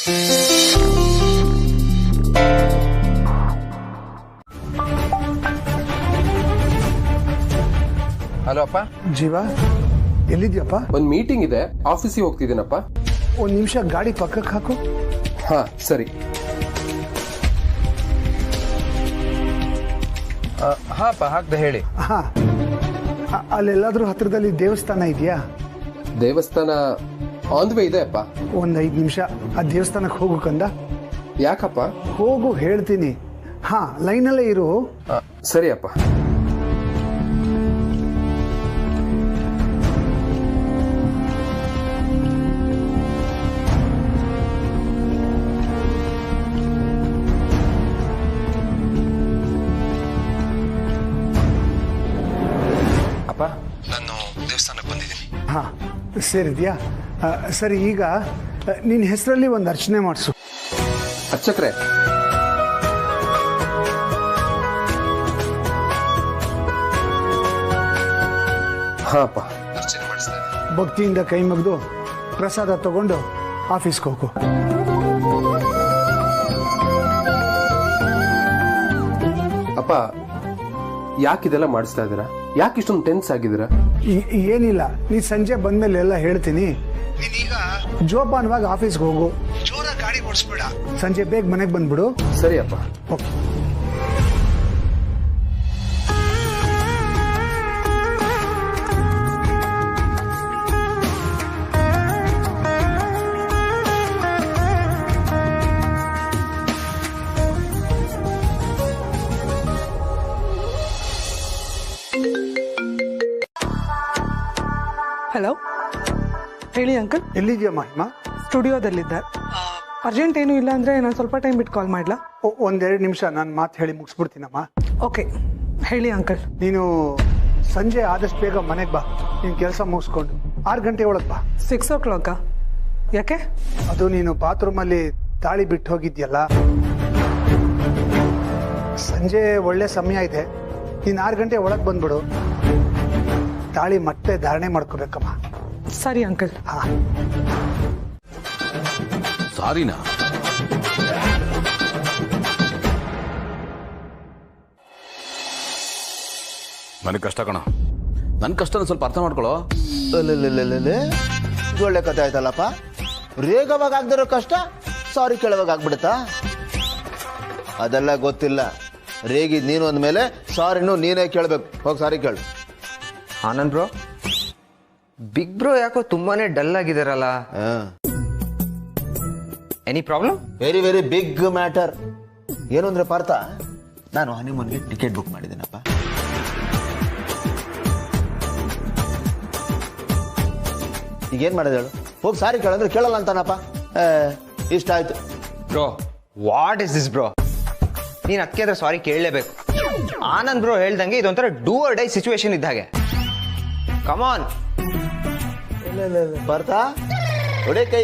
Hello ಅಪ್ಪ. ಜೀವ ಎಲ್ಲಿದ್ಯಪ್ಪ? ಒಂದು ಮೀಟಿಂಗ್ ಇದೆ, ಆಫೀಸಿಗೆ ಹೋಗ್ತಿದ್ದೀನಪ್ಪ. ಒಂದು ನಿಮಿಷ ಗಾಡಿ ಪಕ್ಕಕ್ಕೆ ಹಾಕು. ಹಾ ಸರಿ. ಹಾ ಅಪ್ಪ, ಹಾಕ್ದೆ ಹೇಳಿ. ಹಾ, ಅಲ್ಲೆಲ್ಲಾದ್ರೂ ಹತ್ರದಲ್ಲಿ ದೇವಸ್ಥಾನ ಇದೆಯಾ? ದೇವಸ್ಥಾನ ಆನ್ ದ ವೇ ಇದೆ ಅಪ್ಪ. ಒಂದು 5 ನಿಮಿಷ ಆ ದೇವಸ್ಥಾನಕ್ಕೆ ಹೋಗು ಕಂದ. ಯಾಕಪ್ಪ? ಹೋಗು ಹೇಳ್ತೀನಿ. ಹಾ, ಲೈನಲ್ಲೇ ಇರು. ಸರಿ ಅಪ್ಪ. ಅಪ್ಪ, ನಾನು ದೇವಸ್ಥಾನಕ್ಕೆ ಬಂದಿದ್ದೀನಿ. ಹಾ, ಸೇರಿದ್ಯಾ? ಸರಿ, ಈಗ ನಿನ್ನ ಹೆಸರಲ್ಲಿ ಒಂದು ಅರ್ಚನೆ ಮಾಡಿಸು. ಅರ್ಚಕ್ರೆ, ಹಾ ಅಪ್ಪ, ಅರ್ಚನೆ ಮಾಡಿಸ್ತಾ ಇದ್ದೀನಿ. ಭಕ್ತಿಯಿಂದ ಕೈ ಮುಗಿದು ಪ್ರಸಾದ ತಗೊಂಡು ಆಫೀಸ್ಗೆ ಹೋಗು. ಅಪ್ಪ, ಯಾಕಿದೆಲ್ಲ ಮಾಡಿಸ್ತಾ ಇದ್ದೀರಾ? ಯಾಕೆ ಇಷ್ಟೊಂದು ಟೆನ್ಸ್ ಆಗಿದ್ದೀರಾ? ಏನಿಲ್ಲ, ನೀ ಸಂಜೆ ಬಂದ್ಮೇಲೆ ಎಲ್ಲ ಹೇಳ್ತೀನಿ. ನೀನೀಗ ಜೋಪಾನವಾಗಿ ಆಫೀಸ್ಗೆ ಹೋಗು. ಜೋರಾಗಿ ಗಾಡಿ ಓಡಿಸ್ಬೇಡ. ಸಂಜೆ ಬೇಗ ಮನೆಗೆ ಬಂದ್ಬಿಡು. ಸರಿ ಅಪ್ಪ. ಓಕೆ. ಹಲೋ, ಹೇಳಿ ಅಂಕಲ್. ಎಲ್ಲಿದ್ಯಾ ಮಹಿಮಾ? ಸ್ಟುಡಿಯೋದಲ್ಲಿದ್ದೆ. ಅರ್ಜೆಂಟ್ ಏನೂ ಇಲ್ಲ ಅಂದರೆ ನಾನು ಸ್ವಲ್ಪ ಟೈಮ್ ಬಿಟ್ಟು ಕಾಲ್ ಮಾಡಲಾ? 1-2 ನಿಮಿಷ ನಾನು ಮಾತು ಹೇಳಿ ಮುಗಿಸ್ಬಿಡ್ತೀನಮ್ಮ. ಓಕೆ, ಹೇಳಿ ಅಂಕಲ್. ನೀನು ಸಂಜೆ ಆದಷ್ಟು ಬೇಗ ಮನೆಗೆ ಬಾ. ನೀನು ಕೆಲಸ ಮುಗಿಸ್ಕೊಂಡು 6 ಗಂಟೆ ಒಳಗೆ ಬಾ. 6 o'clock? ಯಾಕೆ? ಅದು ನೀನು ಬಾತ್ರೂಮಲ್ಲಿ ತಾಳಿ ಬಿಟ್ಟು ಹೋಗಿದ್ಯಲ್ಲ, ಸಂಜೆ ಒಳ್ಳೆ ಸಮಯ ಇದೆ. ನೀನು 6 ಗಂಟೆ ಒಳಗೆ ಬಂದ್ಬಿಡು. ತಾಳಿ ಮತ್ತೆ ಧಾರಣೆ ಮಾಡ್ಕೋಬೇಕಮ್ಮ. ಸರಿ ಅಂಕಲ್. ಹಾ, ಸಾರಿನಾ? ನನಗೆ ಕಷ್ಟ ಕಣ. ನನ್ನ ಕಷ್ಟನ ಸ್ವಲ್ಪ ಅರ್ಥ ಮಾಡ್ಕೊಳ್ಳೋ. ಇದು ಒಳ್ಳೆ ಕಥೆ ಆಯ್ತಲ್ಲಪ್ಪ. ರೇಗವಾಗ ಆಗದಿರೋ ಕಷ್ಟ ಸಾರಿ ಕೇಳುವಾಗ ಆಗ್ಬಿಡುತ್ತಾ? ಅದೆಲ್ಲ ಗೊತ್ತಿಲ್ಲ. ರೇಗಿದ್ ನೀನು ಅಂದಮೇಲೆ ಸಾರಿನೂ ನೀನೇ ಕೇಳಬೇಕು. ಹೋಗಿ ಸಾರಿ ಕೇಳು. ಆನಂದ್ ಬ್ರೋ, ಬಿಗ್ ಬ್ರೋ ಯಾಕೋ ತುಂಬಾನೇ ಡಲ್ ಆಗಿದಾರಲ್ಲ. Any problem? Very very big matter. ಏನು ಅಂದ್ರೆ ಪಾರ್ಥ, ನಾನು ಹನಿಮೂನ್ಗೆ ಟಿಕೆಟ್ ಬುಕ್ ಮಾಡಿದ್ದೀನಪ್ಪ. ಈಗೇನ್ ಮಾಡೋದು ಹೇಳು? ಹೋಗಿ ಸಾರಿ ಕೇಳಂದ್ರೆ ಕೇಳಲ್ಲ ಅಂತಾನಪ್ಪ. ಇಷ್ಟ ಆಯ್ತು. Bro, what is this bro? ನೀನ್ ಅದಕ್ಕೆ ಅದ್ರ ಸಾರಿ ಕೇಳಲೇಬೇಕು. ಆನಂದ್ ಬ್ರೋ ಹೇಳ್ದಂಗೆ ಇದೊಂಥರ ಡೂ ಆರ್ ಡೈ ಸಿಚುವೇಶನ್ ಇದ್ದ ಹಾಗೆ. ಕಮಾನ್ ಪಾರ್ಥ, ಹೊಡೆ ಕೈ.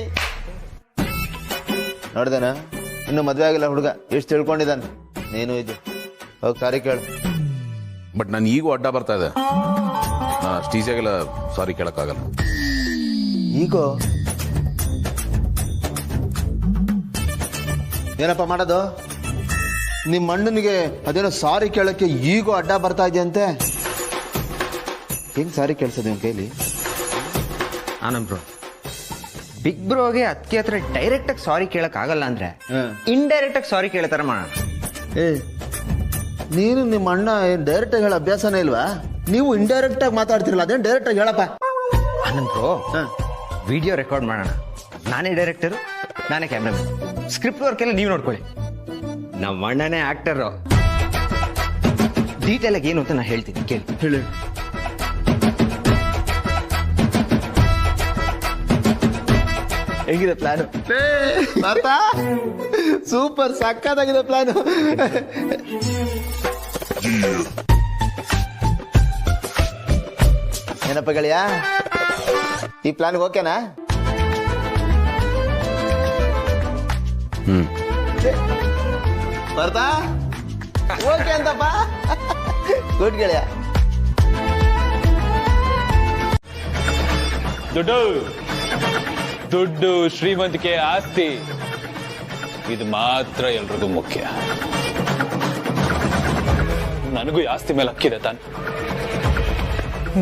ನೋಡ್ದೇನ, ಇನ್ನು ಮದ್ವೆ ಆಗಿಲ್ಲ ಹುಡುಗ, ಎಷ್ಟು ತಿಳ್ಕೊಂಡಿದ್ದಾನೆ. ನೀನು ಇದು ಹೋಗಿ ಸಾರಿ ಕೇಳು. ಬಟ್ ನಾನು ಈಗೂ ಅಡ್ಡ ಬರ್ತಾ ಇದೆ. ನಾನು ಅಷ್ಟು ಈಸಿಯಾಗೆಲ್ಲ ಸಾರಿ ಕೇಳಕ್ಕಾಗಲ್ಲ. ಈಗ ಏನಪ್ಪ ಮಾಡೋದು? ನಿಮ್ಮ ಅಣ್ಣನಿಗೆ ಅದೇನೋ ಸಾರಿ ಕೇಳಕ್ಕೆ ಈಗೂ ಅಡ್ಡ ಬರ್ತಾ ಇದೆಯಂತೆ. ಹೆಂಗ್ ಸಾರಿ ಕೇಳಿಸೋದು ನಿಮ್ ಕೈಲಿ? ಆನಂದ್ ಬ್ರೋ, ಬಿಗ್ ಬ್ರೋಗೆ ಅದಕ್ಕೆ ಹತ್ರ ಡೈರೆಕ್ಟ್ ಆಗಿ ಸಾರಿ ಕೇಳಕ್ ಆಗಲ್ಲ ಅಂದ್ರೆ ಇಂಡೈರೆಕ್ಟ್ ಆಗಿ ಸಾರಿ ಕೇಳತಾರ ಮಾಡೋಣ. ನೀನು ನಿಮ್ಮ ಅಣ್ಣ ಡೈರೆಕ್ಟ್ ಆಗಿ ಹೇಳೋ ಅಭ್ಯಾಸನೇ ಇಲ್ವಾ? ನೀವು ಇಂಡೈರೆಕ್ಟ್ ಆಗಿ ಮಾತಾಡ್ತಿರಲ್ಲ, ಅದೇನು ಡೈರೆಕ್ಟ್ ಆಗಿ ಹೇಳಪ್ಪ. ಆನಂದ್ ಬ್ರೋ, ವಿಡಿಯೋ ರೆಕಾರ್ಡ್ ಮಾಡೋಣ. ನಾನೇ ಡೈರೆಕ್ಟರ್, ನಾನೇ ಕ್ಯಾಮ್ರಾಮನ್. ಸ್ಕ್ರಿಪ್ಟ್ ವರ್ಕ್ ಎಲ್ಲ ನೀವು ನೋಡ್ಕೊಳ್ಳಿ. ನಮ್ಮ ಅಣ್ಣನೇ ಆಕ್ಟರ್. ಡೀಟೇಲ್ ಆಗಿ ಏನು ಅಂತ ನಾನು ಹೇಳ್ತೀನಿ, ಕೇಳಿ. ಹೇಳಿ. ಹೇಗಿದೆ ಪ್ಲಾನ್? ಸೂಪರ್, ಸಕ್ಕತ್ತಾಗಿದೆ ಪ್ಲಾನ್. ಏನಪ್ಪ ಗೆಳೆಯ, ಈ ಪ್ಲಾನ್ ಓಕೆನಾ? ಬರ್ತಾ ಓಕೆ ಅಂತಪ್ಪ. ಗುಡ್ ಗೆಳೆಯ. ದುಡ್ಡು ಶ್ರೀಮಂತಿಕೆ, ಆಸ್ತಿ ಇದು ಮಾತ್ರ ಎಲ್ರಿಗೂ ಮುಖ್ಯ. ನನಗೂ ಈ ಆಸ್ತಿ ಮೇಲೆ ಹಕ್ಕಿದೆ ತಾನೆ.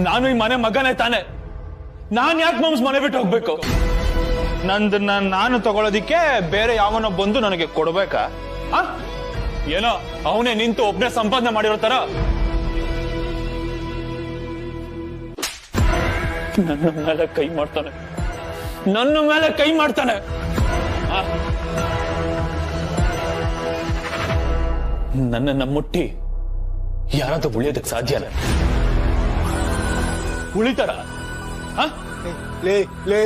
ನಾನು ಈ ಮನೆ ಮಗನೇ ತಾನೆ. ನಾನ್ ಯಾಕೆ ಮಾಮ್ಸ್ ಮನೆ ಬಿಟ್ಟು ಹೋಗ್ಬೇಕು? ನಂದನ್ನ ನಾನು ತಗೊಳ್ಳೋದಿಕ್ಕೆ ಬೇರೆ ಯಾವನೋ ಬಂದು ನನಗೆ ಕೊಡ್ಬೇಕಾ? ಏನೋ ಅವನೇ ನಿಂತು ಒಬ್ಬನೇ ಸಂಪಾದನೆ ಮಾಡಿರೋ ತರ ನನ್ನ ಮೇಲೆ ಕೈ ಮಾಡ್ತಾನೆ. ನನ್ನ ಮೇಲೆ ಕೈ ಮಾಡ್ತಾನೆ. ನನ್ನನ್ನ ಮುಟ್ಟಿ ಯಾರಾದ್ರೂ ಉಳಿಯೋದಕ್ಕೆ ಸಾಧ್ಯನ? ಉಳಿತಾರ? ಲೇ ಲೇ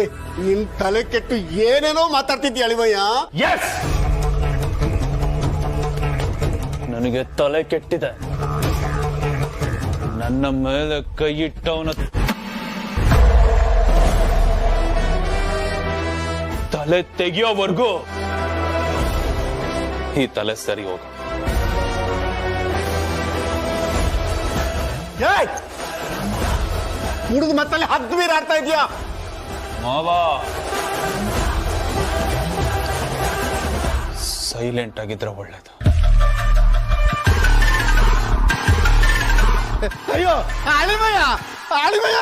ನಿನ್ ತಲೆ ಕೆಟ್ಟು ಏನೇನೋ ಮಾತಾಡ್ತಿದ್ಯ ಅಳಿಮಯ್ಯ. ಎಸ್, ನನಗೆ ತಲೆ ಕೆಟ್ಟಿದೆ. ನನ್ನ ಮೇಲೆ ಕೈ ಇಟ್ಟವನ ತಲೆ ತೆಗೆಯೋವರೆಗೂ ಈ ತಲೆ ಸರಿ ಹೋಗ. ಹುಡುಗ ಮತ್ತಲ್ಲಿ ಹದ್ದು ಮೀರ್ ಆಡ್ತಾ ಇದ್ಯಾ? ಮಾವಾ, ಸೈಲೆಂಟ್ ಆಗಿದ್ರೆ ಒಳ್ಳೇದು. ಅಯ್ಯೋ ಅಳಿಮಯ್ಯ, ಅಳಿಮಯ್ಯ.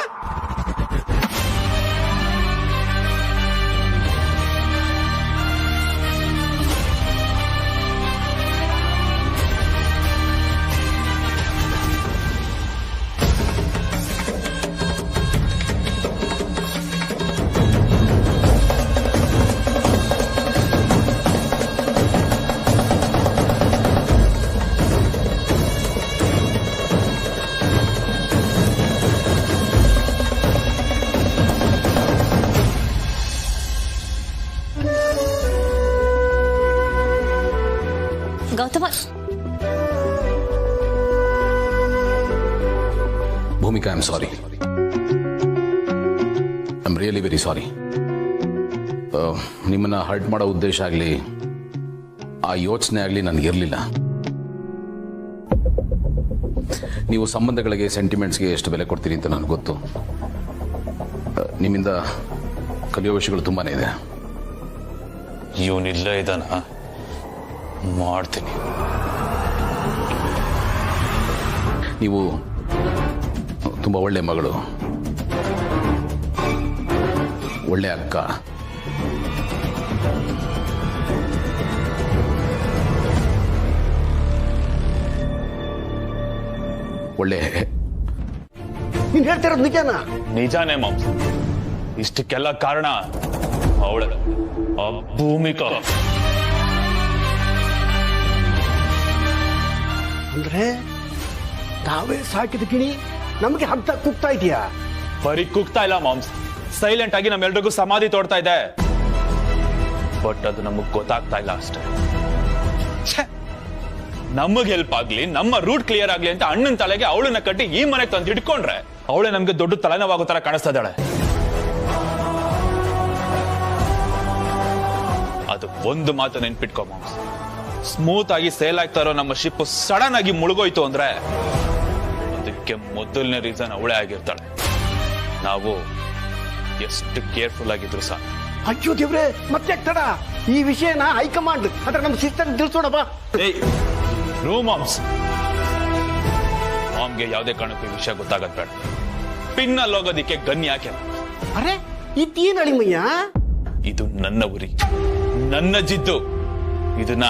Gautama, Bhoomika, I am sorry. I am really very sorry. ನಿಮ್ಮನ್ನ ಹರ್ಟ್ ಮಾಡೋ ಉದ್ದೇಶ ಆಗಲಿ ಆ ಯೋಚನೆ ಆಗಲಿ ನನಗಿರಲಿಲ್ಲ. ನೀವು ಸಂಬಂಧಗಳಿಗೆ, ಸೆಂಟಿಮೆಂಟ್ಸ್ಗೆ ಎಷ್ಟು ಬೆಲೆ ಕೊಡ್ತೀರಿ ಅಂತ ನನಗೆ ಗೊತ್ತು. ನಿಮ್ಮಿಂದ ಕಲಿಯೋ ವಿಷಯಗಳು ತುಂಬಾನೇ ಇದೆ. ಇವನಿಲ್ಲ ಇದಾನ, ಮಾಡ್ತೀನಿ. ನೀವು ತುಂಬ ಒಳ್ಳೆ ಮಗಳು, ಒಳ್ಳೆ ಅಕ್ಕ. ಒಳ್ಳೆ ನೀನ್ ಹೇಳ್ತಿರೋದು ನಿಜನಾ? ನಿಜಾನೇ ಮಾಂಸ. ಇಷ್ಟಕ್ಕೆಲ್ಲ ಕಾರಣ ಅವಳ ಆ ಭೂಮಿಕಾ. ಅಂದ್ರೆ ತಾವೇ ಸಾಕಿದ ಗಿಣಿ ನಮಗೆ ಹಂತ ಕುಗ್ತಾ ಇದೆಯಾ? ಬರೀ ಕುಗ್ತಾ ಇಲ್ಲ ಮಾಮ್ಸ್, ಸೈಲೆಂಟ್ ಆಗಿ ನಮ್ಮೆಲ್ರಿಗೂ ಸಮಾಧಿ ತೋಡ್ತಾ ಇದೆ. ಬಟ್ ಅದು ನಮಗ್ ಗೊತ್ತಾಗ್ತಾ ಇಲ್ಲ ಅಷ್ಟೇ. ನಮಗ್ ಹೆಲ್ಪ್ ಆಗ್ಲಿ, ನಮ್ಮ ರೂಟ್ ಕ್ಲಿಯರ್ ಆಗ್ಲಿ ಅಂತ ಅಣ್ಣನ ತಲೆಗೆ ಅವಳನ್ನ ಕಟ್ಟಿ ಈ ಮನೆಗೆ ತಂದು ಇಟ್ಕೊಂಡ್ರೆ ಅವಳೇ ನಮ್ಗೆ ದೊಡ್ಡ ತಲೆನೋವಾಗೋ ತರ ಕಾಣಿಸ್ತಾ ಇದ್ದಾಳೆ. ಅದು ಒಂದು ಮಾತು ನೆನ್ಪಿಟ್ಕೋ ಮಾಮ್ಸ್, ಸ್ಮೂತ್ ಆಗಿ ಸೇಲ್ ಆಗ್ತಾ ಇರೋ ನಮ್ಮ ಶಿಪ್ ಸಡನ್ ಆಗಿ ಮುಳುಗೋಯ್ತು ಅಂದ್ರೆ ಅದಕ್ಕೆ ಮೊದಲನೇ ರೀಸನ್ ಅವಳೇ ಆಗಿರ್ತಾಳೆ. ನಾವು ಎಷ್ಟು ಕೇರ್ಫುಲ್ ಆಗಿದ್ರು ಸಾಕು. ಅಯ್ಯೋ ದೇವ್ರೆ, ಮತ್ತೆ ತಡ. ಈ ವಿಷಯನ ಹೈಕಮಾಂಡ್ ಅಂದ್ರೆ ನಮ್ಮ ಸಿಸ್ಟರ್ ತಿಳಿಸೋಣಪ್ಪ. ಮಾಮ್ಸ್, ಮಾಮ್ಗೆ ಯಾವುದೇ ಕಾರಣಕ್ಕೂ ಈ ವಿಷಯ ಗೊತ್ತಾಗದ್ ಬೇಡ. ಪಿನ್ನಲ್ಲಿ ಹೋಗೋದಿಕ್ಕೆ ಗನ್ ಯಾಕೆ? ಅರೆ ಇದೇನ್ ಅಳಿಮಯ್ಯ? ಇದು ನನ್ನ ಉರಿ, ನನ್ನ ಜಿದ್ದು. ಇದನ್ನ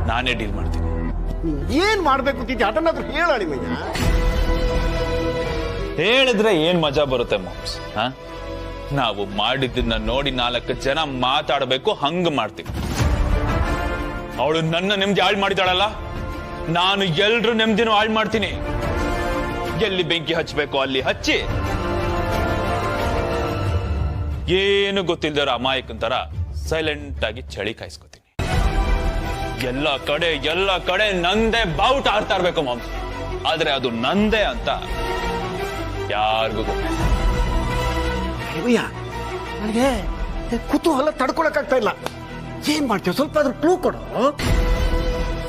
ನಾನೇ ಡೀಲ್ ಮಾಡ್ತೀನಿ. ಏನ್ ಮಾಡ್ಬೇಕು ಅಂತಿದ್ದೆ ಅದನ್ನಾದ್ರೂ ಹೇಳು ಅಳಿಮಯ್ಯ. ಹೇಳಿದ್ರೆ ಏನ್ ಮಜಾ ಬರುತ್ತೆ ಮಾಮ್ಸ್? ನಾವು ಮಾಡಿದ್ದನ್ನ ನೋಡಿ 4 ಜನ ಮಾತಾಡಬೇಕು, ಹಂಗ ಮಾಡ್ತೀವಿ. ಅವಳು ನನ್ನ ನೆಮ್ಮದಿ ಹಾಳು ಮಾಡಿದಾಳಲ್ಲ, ನಾನು ಎಲ್ರು ನೆಮ್ಮದಿನೂ ಹಾಳು ಮಾಡ್ತೀನಿ. ಎಲ್ಲಿ ಬೆಂಕಿ ಹಚ್ಚಬೇಕು ಅಲ್ಲಿ ಹಚ್ಚಿ, ಏನು ಗೊತ್ತಿಲ್ದಾರ ಅಮಾಯಕನ್ ತರ ಸೈಲೆಂಟ್ ಆಗಿ ಚಳಿ ಕಾಯಿಸ್ಕೊತೀನಿ. ಎಲ್ಲ ಕಡೆ ನಂದೇ ಬಾವುಟ ಆಡ್ತಾ ಇರ್ಬೇಕು ಮಾಮ್ಸ್. ಆದ್ರೆ ಅದು ನಂದೇ ಅಂತ ಯಾರಿಗೂ ಗೊತ್ತಿಲ್ಲ. ನನಗೆ ಕುತೂಹಲ ತಡ್ಕೊಳಕ್ಕಾಗ್ತಾ ಇಲ್ಲ. ಏನ್ ಮಾಡ್ತೀವಿ? ಸ್ವಲ್ಪ ಆದ್ರೂ ಕ್ಲೂ ಕೊಡು.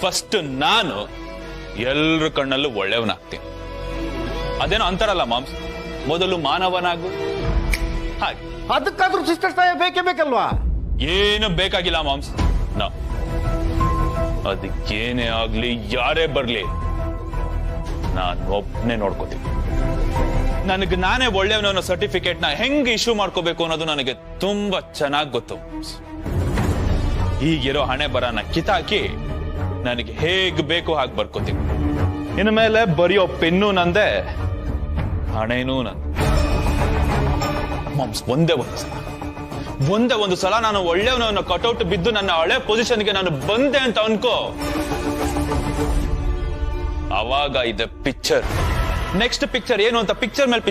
ಫಸ್ಟ್ ನಾನು ಎಲ್ರ ಕಣ್ಣಲ್ಲೂ ಒಳ್ಳೆಯವನಾಗ್ತೀನಿ. ಅದೇನೋ ಅಂತಾರಲ್ಲ ಮಾಮ್ಸ್, ಮೊದಲು ಮಾನವನಾಗು. ಹಾಗೆ ಅದಕ್ಕಾದ್ರೂ ಸಿಸ್ಟರ್ ಸಹಾಯ ಬೇಕೇ ಬೇಕಲ್ವಾ? ಏನು ಬೇಕಾಗಿಲ್ಲ ಮಾಮ್ಸ್. ಅದಕ್ಕೇನೇ ಆಗ್ಲಿ ಯಾರೇ ಬರ್ಲಿ ನಾನು ಒಬ್ನೇ ನೋಡ್ಕೋತೀನಿ. ನನಗೆ ನಾನೇ ಒಳ್ಳೆಯವನ ಸರ್ಟಿಫಿಕೇಟ್ ನ ಹೆಂಗ್ ಇಶ್ಯೂ ಮಾಡ್ಕೋಬೇಕು ಅನ್ನೋದು ನನಗೆ ತುಂಬಾ ಚೆನ್ನಾಗಿ ಗೊತ್ತು. ಈಗಿರೋ ಹಣೆ ಬರನ ಕಿತಾಕಿ ನನಗೆ ಹೇಗ್ ಬೇಕು ಹಾಗೆ ಬರ್ಕೋತೀನಿ. ಇನ್ನು ಮೇಲೆ ಬರೆಯೋ ಪೆನ್ನು ನಂದೆ, ಹಣೆನೂ ನಂದೆ. ಮಾಮ್ಸ್, ಒಂದೇ ಒಂದು ಸಲ ನಾನು ಒಳ್ಳೆಯವನ ಕಟೌಟ್ ಬಿದ್ದು ನನ್ನ ಹಳೆ ಪೊಸಿಷನ್ಗೆ ನಾನು ಬಂದೆ ಅಂತ ಅನ್ಕೋ, ಅವಾಗ ಇದೆ ಪಿಕ್ಚರ್. ನೆಕ್ಸ್ಟ್ ಪಿಕ್ಚರ್ ಏನು ಅಂತ ಪಿಕ್ಚರ್ ಮೇಲೆ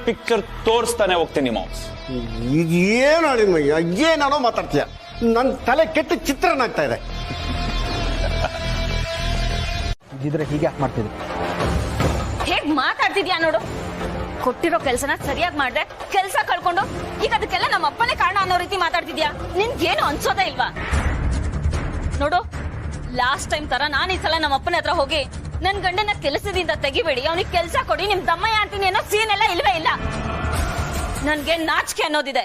ಪಿಕ್ಚರ್ ತೋರಿಸ್ತಾನೆ ಹೋಗ್ತೀನಿ ಮಾಮ್ಸ್. ಈಗ ಏನು ಅಳಿಮಯ್ಯ, ಏನಾನೋ ಮಾತಾಡ್ತೀಯ. ನನ್ನ ತಲೆ ಕೆಟ್ಟ ಚಿತ್ರನಾಗ್ತಾ ಇದೆ. ಇದ್ರೆ ಹೀಗೆ ಯಾಕೆ ಮಾಡ್ತಿದ್ದೆ? ಹೇಗ್ ಮಾತಾಡ್ತಿದ್ಯಾ ನೋಡು. ಕೊಟ್ಟಿರೋ ಕೆಲ್ಸನ ಸರಿಯಾಗಿ ಮಾಡ್ದೆ, ಕೆಲ್ಸ ಕಳ್ಕೊಂಡು ಈಗ ಅದಕ್ಕೆಲ್ಲ ನಮ್ಮ ಅಪ್ಪನೇ ಕಾರಣ ಅನ್ನೋ ರೀತಿ ಮಾತಾಡ್ತಿದ್ಯಾ. ನಿನ್ಗೇನು ಅನ್ಸೋದೇ ಇಲ್ವಾ? ನೋಡು, ಲಾಸ್ಟ್ ಟೈಮ್ ತರ ನಾನು ಈ ಸಲ ನಮ್ಮ ಅಪ್ಪನ ಹತ್ರ ಹೋಗಿ ನನ್ ಗಂಡನ ಕೆಲಸದಿಂದ ತೆಗಿಬೇಡಿ, ಅವನಿಗೆ ಕೆಲ್ಸ ಕೊಡಿ, ನಿಮ್ ದಮ್ಮಯ್ಯ ಅಂತೀನಿ ಅನ್ನೋ ಸೀನ್ ಎಲ್ಲ ಇಲ್ವೇ ಇಲ್ಲ. ನನ್ಗೆ ನಾಚಿಕೆ ಅನ್ನೋದಿದೆ.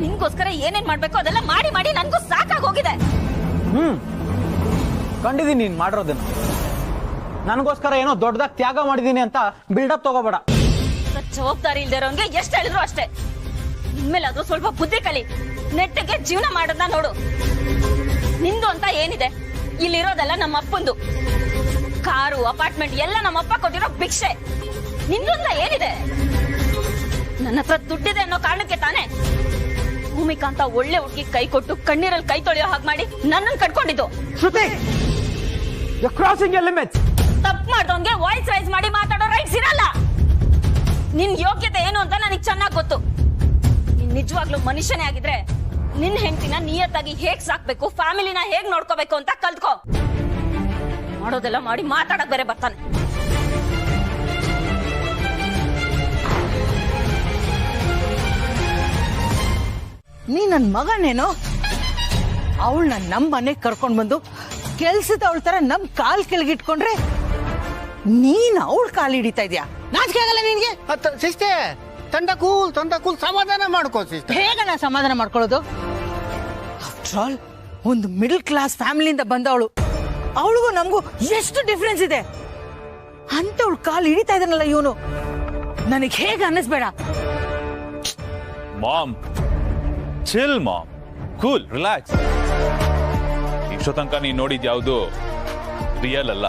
ನಿನ್ಗೋಸ್ಕರ ಏನೇನ್ ಮಾಡ್ಬೇಕು ಅದೆಲ್ಲ ಮಾಡಿ ಮಾಡಿ ನನ್ಗೂ ಸಾಕಾಗಿ ಹೋಗಿದೆ. ಕಂಡಿದ್ದೀನಿ ನೀನ್ ಮಾಡಿರೋದನ್ನ. ನನಗೋಸ್ಕರ ಏನೋ ದೊಡ್ಡದಾಗಿ ತ್ಯಾಗ ಮಾಡಿದೀನಿ ಅಂತ ಬಿಲ್ಡಪ್ ತಗೋಬೇಡ. ಜವಾಬ್ದಾರಿ ಇಲ್ದಿರೋನ್ಗೆ ಎಷ್ಟು ಹೇಳಿದ್ರು ಅಷ್ಟೇ. ಇನ್ಮೇಲೆ ಅದು ಸ್ವಲ್ಪ ಬುದ್ಧಿ ಕಲಿ, ನೆಟ್ಟಿಗೆ ಜೀವನ ಮಾಡೋದನ್ನ ನೋಡು. ನಿಂದು ಅಂತ ಏನಿದೆ? ಇಲ್ಲಿರೋದೆಲ್ಲ ನಮ್ಮ ಅಪ್ಪಂದು. ಕಾರು, ಅಪಾರ್ಟ್ಮೆಂಟ್ ಎಲ್ಲ ನಮ್ಮ ಅಪ್ಪ ಕೊಟ್ಟಿರೋ ಭಿಕ್ಷೆ. ನಿಂದೊಂದ ಏನಿದೆ? ನನ್ನ ಹತ್ರ ದುಡ್ಡಿದೆ ಅನ್ನೋ ಕಾರಣಕ್ಕೆ ತಾನೆ ಭೂಮಿಕಾ ಅಂತ ಒಳ್ಳೆ ಹುಡುಗಿ ಕೈ ಕೊಟ್ಟು ಕಣ್ಣೀರಲ್ಲಿ ಕೈ ತೊಳೆಯೋ ಹಾಗೆ ಮಾಡಿ ನನ್ನನ್ನು ಕಟ್ಕೊಂಡಿದ್ದು. ತಪ್ಪು ಮಾಡ್ದವನ್ಗೆ ವಾಯ್ಸ್ ರೈಸ್ ಮಾಡಿ ಮಾತಾಡೋ ರೈಟ್ಸ್ ಇರಲ್ಲ. ನಿನ್ ಯೋಗ್ಯತೆ ಏನು ಅಂತ ನನಗೆ ಚೆನ್ನಾಗಿ ಗೊತ್ತು. ನೀನ್ ನಿಜವಾಗ್ಲೂ ಮನುಷ್ಯನೇ ಆಗಿದ್ರೆ ನಿನ್ ಹೆಂಡತಿನ ನಿಯತ್ತಾಗಿ ಹೇಗ್ ಸಾಕ್ಬೇಕು, ಫ್ಯಾಮಿಲಿನ ಹೇಗ್ ನೋಡ್ಕೋಬೇಕು ಅಂತ ಕಲ್ತ್ಕೋ. ಮಾಡೋದೆಲ್ಲ ಮಾಡಿ ಮಾತಾಡಕ್ ಬೇರೆ ಬರ್ತಾನೆ. ನೀ ನನ್ ಮಗನೇನೋ? ಅವಳನ್ನ ನಮ್ ಮನೆಗ್ ಕರ್ಕೊಂಡ್ ಬಂದು ಕೆಲ್ಸದ ಅವಳ ತರ ನಮ್ ಕಾಲ್ ಕೆಳಗಿಟ್ಕೊಂಡ್ರೆ ನೀನ್ ಅವಳ ಕಾಲ್ ಹಿಡಿತಾ ಇದ್ಯಾ? ನಾಚಿಕೆ ಆಗಲ್ಲ ನಿನ್ಗೆ? ಸಿಸ್ಟೆ, ತಂಡ ಕೂಲ್ ಸಮಾಧಾನ ಮಾಡ್ಕೋ ಸಿಸ್ಟರ್. ಹೇಗ ನಾ ಸಮಾಧಾನ ಮಾಡ್ಕೊಳ್ಳೋದು? ಆಫ್ಟರ್ ಆಲ್ ಒಂದು ಮಿಡಲ್ ಕ್ಲಾಸ್ ಫ್ಯಾಮಿಲಿಯಿಂದ ಬಂದವಳು. ಅವಳಿಗೂ ನಮಗೂ ಎಷ್ಟು ಡಿಫ್ರೆನ್ಸ್ ಇದೆ. ಅಂತವಳು ಕಾಲ್ ಹಿಡಿತಾ ಇದ್ದಾನಲ್ಲ ಇವನು. ನನಗೆ ಹೇಗ ಅನ್ನಿಸ್ಬೇಡ. Mom, chill mom, cool, relax. ಇಷ್ಟೋ ತನಕ ನೀನ್ ನೋಡಿದ್ ಯಾವುದು ರಿಯಲ್ ಅಲ್ಲ,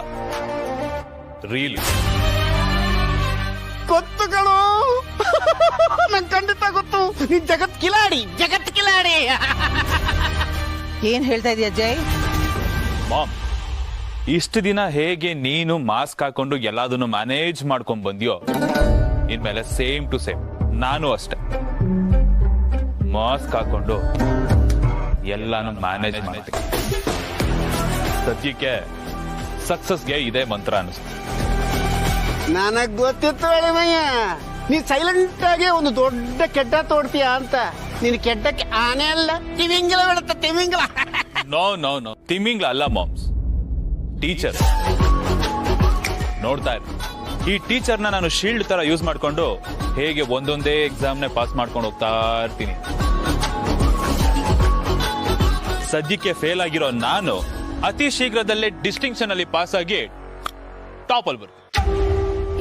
ರೀಲ್. ಗೊತ್ತು ಕಣೋ, ನಂಗೆ ಖಂಡಿತ ಗೊತ್ತು. ನೀನ್ ಜಗತ್ ಕಿಲಾಡಿ. ಏನ್ ಹೇಳ್ತಾ ಇದೀಯ ಜೈ? ಮಾಮ್, ಇಷ್ಟು ದಿನ ಹೇಗೆ ನೀನು ಮಾಸ್ಕ್ ಹಾಕೊಂಡು ಎಲ್ಲದನ್ನು ಮ್ಯಾನೇಜ್ ಮಾಡ್ಕೊಂಡ್ ಬಂದ್ಯೋ, ಇನ್ಮೇಲೆ ಸೇಮ್ ಟು ಸೇಮ್ ನಾನು ಅಷ್ಟೆ ಮಾಸ್ಕ್ ಹಾಕೊಂಡು ಎಲ್ಲಾನು ಮ್ಯಾನೇಜ್ ಮಾಡ್ತೀನಿ. ಸದ್ಯಕ್ಕೆ ಸಕ್ಸಸ್ಗೆ ಇದೇ ಮಂತ್ರ ಅನಿಸ್ತು. ನನಗ್ ಗೊತ್ತಿತ್ತು ಅಳಿಮಯ್ಯ, ನೀ ಸೈಲೆಂಟ್ ಆಗಿ ಒಂದು ದೊಡ್ಡ ಕೆಡ್ಡ ತೋಡ್ತೀಯ ಅಂತ. ನೀನು ಕೆಡ್ಡಕ್ಕೆ ಆನೆ ಅಲ್ಲ, ತಿಮಿಂಗಲ ಬಿಡುತ್ತೆ, ತಿಮಿಂಗಲ. ನೋ ತಿಮಿಂಗ್ಲ ಅಲ್ಲ ಮಾಮ್ಸ್, ಟೀಚರ್. ನೋಡ್ತಾ ಇರಿ, ಈ ಟೀಚರ್ನ ನಾನು ಶೀಲ್ಡ್ ತರ ಯೂಸ್ ಮಾಡ್ಕೊಂಡು ಹೇಗೆ ಒಂದೊಂದೇ ಎಕ್ಸಾಮ್ನೇ ಪಾಸ್ ಮಾಡ್ಕೊಂಡು ಹೋಗ್ತಾ ಇರ್ತೀನಿ. ಸದ್ಯಕ್ಕೆ ಫೇಲ್ ಆಗಿರೋ ನಾನು ಅತಿ ಶೀಘ್ರದಲ್ಲೇ ಡಿಸ್ಟಿಂಕ್ಷನ್ ಅಲ್ಲಿ ಪಾಸ್ ಆಗಿ ಟಾಪ್ ಅಲ್ಲಿ ಬರ್ತೀನಿ.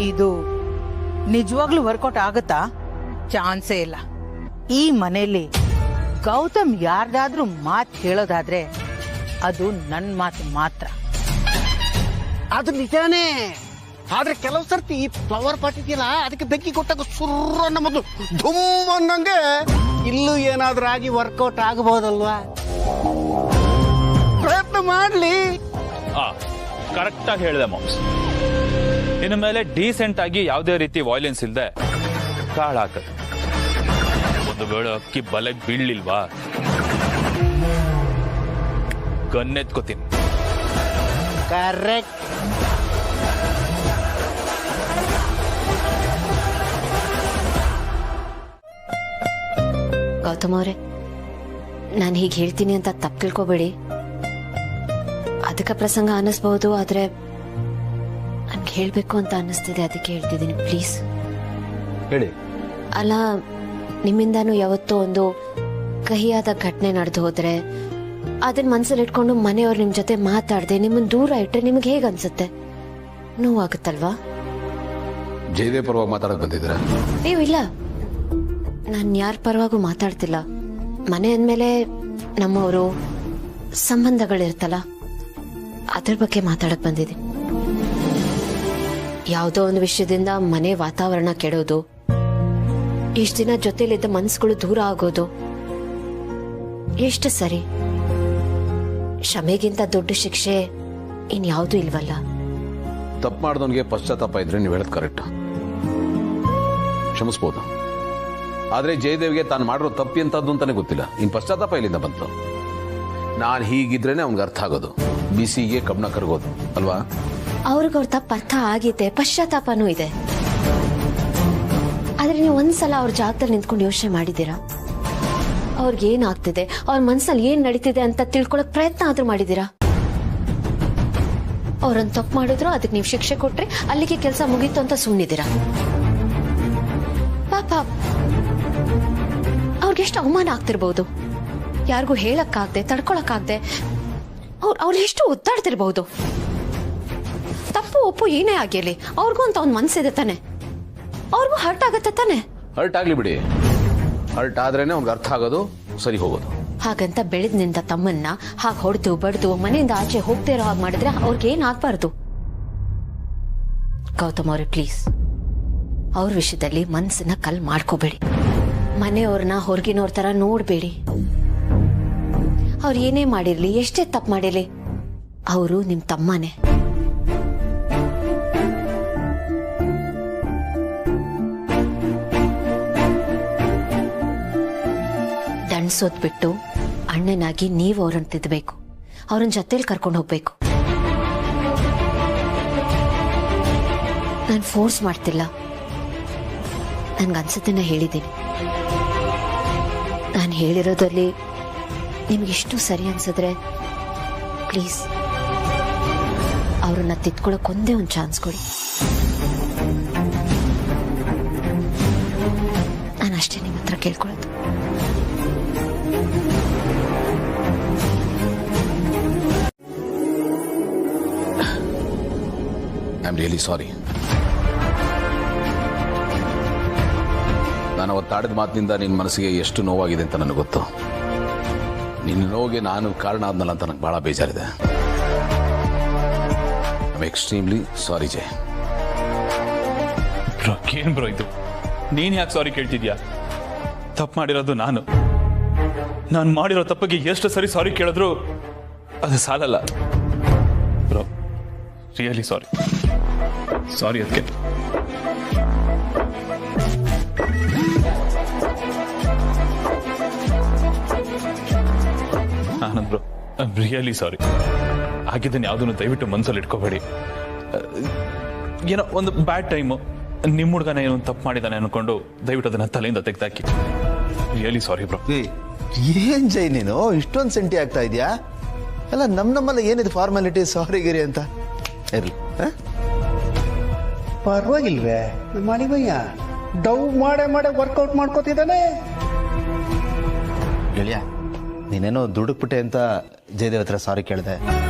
ಇದು ನಿಜವಾಗ್ಲೂ ವರ್ಕೌಟ್ ಆಗುತ್ತಾ? ಚಾನ್ಸೇ ಇಲ್ಲ. ಈ ಮನೆಯಲ್ಲಿ ಗೌತಮ್ ಯಾರ್ದಾದ್ರೂ ಮಾತು ಕೇಳೋದಾದ್ರೆ ಅದು ನನ್ ಮಾತು ಮಾತ್ರ. ಅದು ನಿಜಾನೇ. ಆದ್ರೆ ಕೆಲವು ಸರ್ತಿ ಈ ಫ್ಲವರ್ ಪಾಟ್ ಇದೆಯಲ್ಲ, ಅದಕ್ಕೆ ಬೆಂಕಿ ಕೊಟ್ಟಾಗ ಸುರ್ರ ಅನ್ನೋ ಮೊದಲು ಧುಮ್ ಅನ್ನಂಗೆ ಇಲ್ಲೂ ಏನಾದ್ರೂ ಆಗಿ ವರ್ಕೌಟ್ ಆಗಬಹುದಲ್ವಾ? ಪ್ರಯತ್ನ ಮಾಡ್ಲಿ. ಕರೆಕ್ಟ್ ಆಗಿ ಹೇಳಿದೆ ಮಾಮ್ಸ್. ಇನ್ನು ಮೇಲೆ ಡೀಸೆಂಟ್ ಆಗಿ ಯಾವುದೇ ರೀತಿ ವಾಯ್ಲೆನ್ಸ್ ಇಲ್ಲದೆ ಕಾಳು ಹಾಕದು. ಒಂದು ವೇಳೆ ಅಕ್ಕಿ ಬಲೆಗೆ ಬೀಳ್ಲಿಲ್ವಾ, ಗನ್ನೆತ್ಕೋತೀನಿ. ಕರೆಕ್ಟ್. ಗೌತಮ್ ಅವರೇ, ನಾನು ಹೀಗೆ ಹೇಳ್ತೀನಿ ಅಂತ ತಪ್ಪು ತಿಳ್ಕೊಬೇಡಿ. ಅದಕ್ಕೆ ಪ್ರಸಂಗ ಅನ್ನಿಸ್ಬಹುದು, ಆದ್ರೆ ನನ್ಗೆ ಹೇಳ್ಬೇಕು ಅಂತ ಅನ್ನಿಸ್ತಿದೆ, ಅದಕ್ಕೆ ಹೇಳ್ತಿದ್ದೀನಿ. ಪ್ಲೀಸ್ ಹೇಳಿ. ಅಲ್ಲ, ನಿಮ್ಮಿಂದಾನು ಯಾವತ್ತೋ ಒಂದು ಕಹಿಯಾದ ಘಟನೆ ನಡೆದು ಹೋದ್ರೆ ಅದನ್ನ ಮನ್ಸಲ್ಲಿ ಇಟ್ಕೊಂಡು ಮನೆಯವ್ರು ನಿಮ್ ಜೊತೆ ಮಾತಾಡದೆ ನಿಮ್ಮನ್ನ ದೂರ ಇಟ್ರೆ ನಿಮ್ಗೆ ಹೇಗ್ ಅನ್ಸುತ್ತೆ? ನೋವಾಗುತ್ತಲ್ವಾ? ಜಯದೇವ್ ಪರವಾಗಿ ಮಾತಾಡಕ್ ಬಂದಿದ್ರ? ಅಯ್ಯೋ ಇಲ್ಲ, ನಾನ್ ಯಾರ ಪರವಾಗೂ ಮಾತಾಡ್ತಿಲ್ಲ. ಮನೆ ಅಂದ್ಮೇಲೆ ನಮ್ಮವರು ಸಂಬಂಧಗಳಿರ್ತಲ್ಲ, ಅದ್ರ ಬಗ್ಗೆ ಮಾತಾಡಕ್ ಬಂದಿದ್ದೀನಿ. ಯಾವುದೋ ಒಂದು ವಿಷಯದಿಂದ ಮನೆ ವಾತಾವರಣ ಕೆಡೋದು, ಇಷ್ಟ ದಿನ ಜೊತೆಲಿದ್ದ ಮನ್ಸುಗಳು ದೂರ ಆಗೋದು ಎಷ್ಟು ಸರಿ? ಕ್ಷಮೆಗಿಂತ ದೊಡ್ಡ ಶಿಕ್ಷೆ ಇನ್ಯಾವುದೂ ಇಲ್ವಲ್ಲ. ತಪ್ಪು ಮಾಡಿದವನಿಗೆ ಪಶ್ಚಾತ್ತಾಪ ಇದ್ರೆ ನೀವು ಹೇಳೋದು ಕರೆಕ್ಟ್, ಕ್ಷಮಿಸ್ಬೋದು. ಆದ್ರೆ ಜಯದೇವ್ಗೆ ತಾನು ಮಾಡಿರೋ ತಪ್ಪಿ ಅಂತದ್ದು ಅಂತಾನೆ ಗೊತ್ತಿಲ್ಲ. ಇನ್ ಪಶ್ಚಾತ್ತಾಪ ಇಲ್ಲಿಂದ ಬಂತು. ನಾನು ಹೀಗಿದ್ರೇನೆ ಅವ್ನಿಗೆ ಅರ್ಥ ಆಗೋದು, ಬಿಸಿಗೆ ಕಬ್ಬಣ ಕರಗೋದು ಅಲ್ವಾ? ಅವ್ರಿಗವ್ರ ತಪ್ಪು ಅರ್ಥ ಆಗಿದೆ, ಪಶ್ಚಾತ್ತಾಪನೂ ಇದೆ. ಆದ್ರೆ ನೀವು ಒಂದ್ಸಲ ಅವ್ರ ಜಾಗದಲ್ಲಿ ನಿಂತ್ಕೊಂಡು ಯೋಚನೆ ಮಾಡಿದ್ದೀರಾ? ಅವ್ರಿಗೆ ಏನಾಗ್ತಿದೆ, ಅವ್ರ ಮನ್ಸಲ್ಲಿ ಏನ್ ನಡೀತಿದೆ ಅಂತ ತಿಳ್ಕೊಳಕ್ ಪ್ರಯತ್ನ ಆದ್ರೂ ಮಾಡಿದೀರಾ? ಅವ್ರನ್ನ ತಪ್ಪು ಮಾಡಿದ್ರು, ಅದಕ್ಕೆ ನೀವು ಶಿಕ್ಷೆ ಕೊಟ್ರೆ ಅಲ್ಲಿಗೆ ಕೆಲಸ ಮುಗೀತು ಅಂತ ಸುಮ್ಮನಿದ್ದೀರಾ? ಪಾಪ ಅವ್ರಿಗೆಷ್ಟು ಅವಮಾನ ಆಗ್ತಿರ್ಬಹುದು, ಯಾರಿಗೂ ಹೇಳಕ್ಕಾಗ್ದೆ ತಡ್ಕೊಳಕ್ಕಾಗ್ದೆ ಅವ್ರು ಎಷ್ಟು ಒದ್ದಾಡ್ತಿರ್ಬಹುದು. ತಪ್ಪು ಒಪ್ಪು ಏನೇ ಆಗಿರ್ಲಿ, ಅವ್ರಿಗೂ ಅಂತ ಒಂದ್ ಮನ್ಸಿದೆ ತಾನೆ, ಅವ್ರಿಗೂ ಹರ್ಟ್ ಆಗತ್ತೆ ತಾನೆ? ಹರ್ಟ್ ಆಗ್ಲಿ ಬಿಡಿ, ಹರ್ಟ್ ಆದ್ರೇನೆ ಅವ್ನಿಗೆ ಅರ್ಥ ಆಗೋದು, ಸರಿ ಹೋಗೋದು. ಹಾಗಂತ ಬೆಳೆದ್ ನಿಂತ ತಮ್ಮನ್ನ ಹಾಗೆ ಹೊಡೆದು ಬಡ್ದು ಮನೆಯಿಂದ ಆಚೆ ಹೋಗ್ತಾ ಇರೋ ಹಾಗೆ ಮಾಡಿದ್ರೆ ಅವ್ರಿಗೆ ಏನ್ ಆಗ್ಬಾರ್ದು. ಗೌತಮ್ ಅವ್ರೆ, ಪ್ಲೀಸ್ ಅವ್ರ ವಿಷಯದಲ್ಲಿ ಮನ್ಸನ್ನ ಕಲ್ ಮಾಡ್ಕೋಬೇಡಿ. ಮನೆಯವ್ರನ್ನ ಹೊರಗಿನವ್ರ ತರ ನೋಡ್ಬೇಡಿ. ಅವ್ರು ಏನೇ ಮಾಡಿರ್ಲಿ, ಎಷ್ಟೇ ತಪ್ಪು ಮಾಡಿರ್ಲಿ, ಅವರು ನಿಮ್ ತಮ್ಮನೇ. ದಂಡ್ಸೋದ್ ಬಿಟ್ಟು ಅಣ್ಣನಾಗಿ ನೀವು ಅವ್ರನ್ನ ತಿದ್ದಬೇಕು, ಅವ್ರನ್ನ ಜೊತೆಲಿ ಕರ್ಕೊಂಡು ಹೋಗ್ಬೇಕು. ನಾನು ಫೋರ್ಸ್ ಮಾಡ್ತಿಲ್ಲ, ನನ್ಗನ್ಸತ್ತನ್ನ ಹೇಳಿದ್ದೀನಿ. ನಾನು ಹೇಳಿರೋದ್ರಲ್ಲಿ ನಿಮ್ಗಿಷ್ಟು ಸರಿ ಅನ್ಸಿದ್ರೆ ಪ್ಲೀಸ್ ಅವ್ರನ್ನ ತಿದ್ಕೊಳಕ್ ಒಂದೇ ಒಂದು ಚಾನ್ಸ್ ಕೊಡಿ. ನಾನು ಅಷ್ಟೇ ನಿಮ್ಮ ಹತ್ರ ಕೇಳ್ಕೊಳ್ಳೋದು. I am really sorry. ನಾನು ಅವತ್ತಾಡಿದ ಮಾತಿನಿಂದ ನಿನ್ನ ಮನಸ್ಸಿಗೆ ಎಷ್ಟು ನೋವಾಗಿದೆ ಅಂತ ನನಗೆ ಗೊತ್ತು. ನಿನ್ನ ನೋವಿಗೆ ನಾನು ಕಾರಣ ಆದ್ನಲ್ಲ ಅಂತ ನನಗೆ ಬಹಳ ಬೇಜಾರಿದೆ. I am extremely sorry Jay. Bro, ಏನ್ ಬ್ರೋ ಇದು? ನೀನ್ ಯಾಕೆ ಸಾರಿ ಕೇಳ್ತಿದ್ಯಾ? ತಪ್ಪು ಮಾಡಿರೋದು ನಾನು ಮಾಡಿರೋ ತಪ್ಪಿಗೆ ಎಷ್ಟು ಸರಿ ಸಾರಿ ಕೇಳಿದ್ರು ಅದು ಸಾಲಲ್ಲ ಬ್ರೋ. ರಿಯಲಿ ಸಾರಿ ಅದಕ್ಕೆ. Anand bro, I am really sorry. ಆಗಿದ್ದನ್ನು ಯಾವುದನ್ನು ದಯವಿಟ್ಟು ಮನಸ್ಸಲ್ಲಿ ಇಟ್ಕೋಬೇಡಿ. ಏನೋ ಒಂದು ಬ್ಯಾಡ್ ಟೈಮು, ನಿಮ್ಮ ಹುಡುಗನ ಏನೋ ತಪ್ಪು ಮಾಡಿದಾನೆ ಅನ್ಕೊಂಡು ದಯವಿಟ್ಟು ಅದನ್ನ ತಲೆಯಿಂದ ತೆಗೆದಾಕಿ. Really sorry bro. ಏನ್ ಜೈ ನೀನು ಇಷ್ಟೊಂದು ಸೆಂಟಿ ಆಗ್ತಾ ಇದೆಯಾ? ಅಲ್ಲ ನಮ್ಮಲ್ಲಿ ಏನಿದೆ ಫಾರ್ಮಾಲಿಟಿ, ಸಾರಿ ಗಿರಿ ಅಂತ ಇರ್ಲಿ. ಪರವಾಗಿಲ್ವೇ ನಮ್ಮ ಅಳಿಮಯ್ಯ ಡವ್ ಮಾಡೇ ವರ್ಕೌಟ್ ಮಾಡ್ಕೋತಿದ್ದಾನೆ. ಗೆಳೆಯ, ನೀನೇನೋ ದುಡುಕ್ಬಿಟ್ಟೆ ಅಂತ ಜಯದೇವ್ ಹತ್ರ ಸಾರಿ ಕೇಳಿದೆ,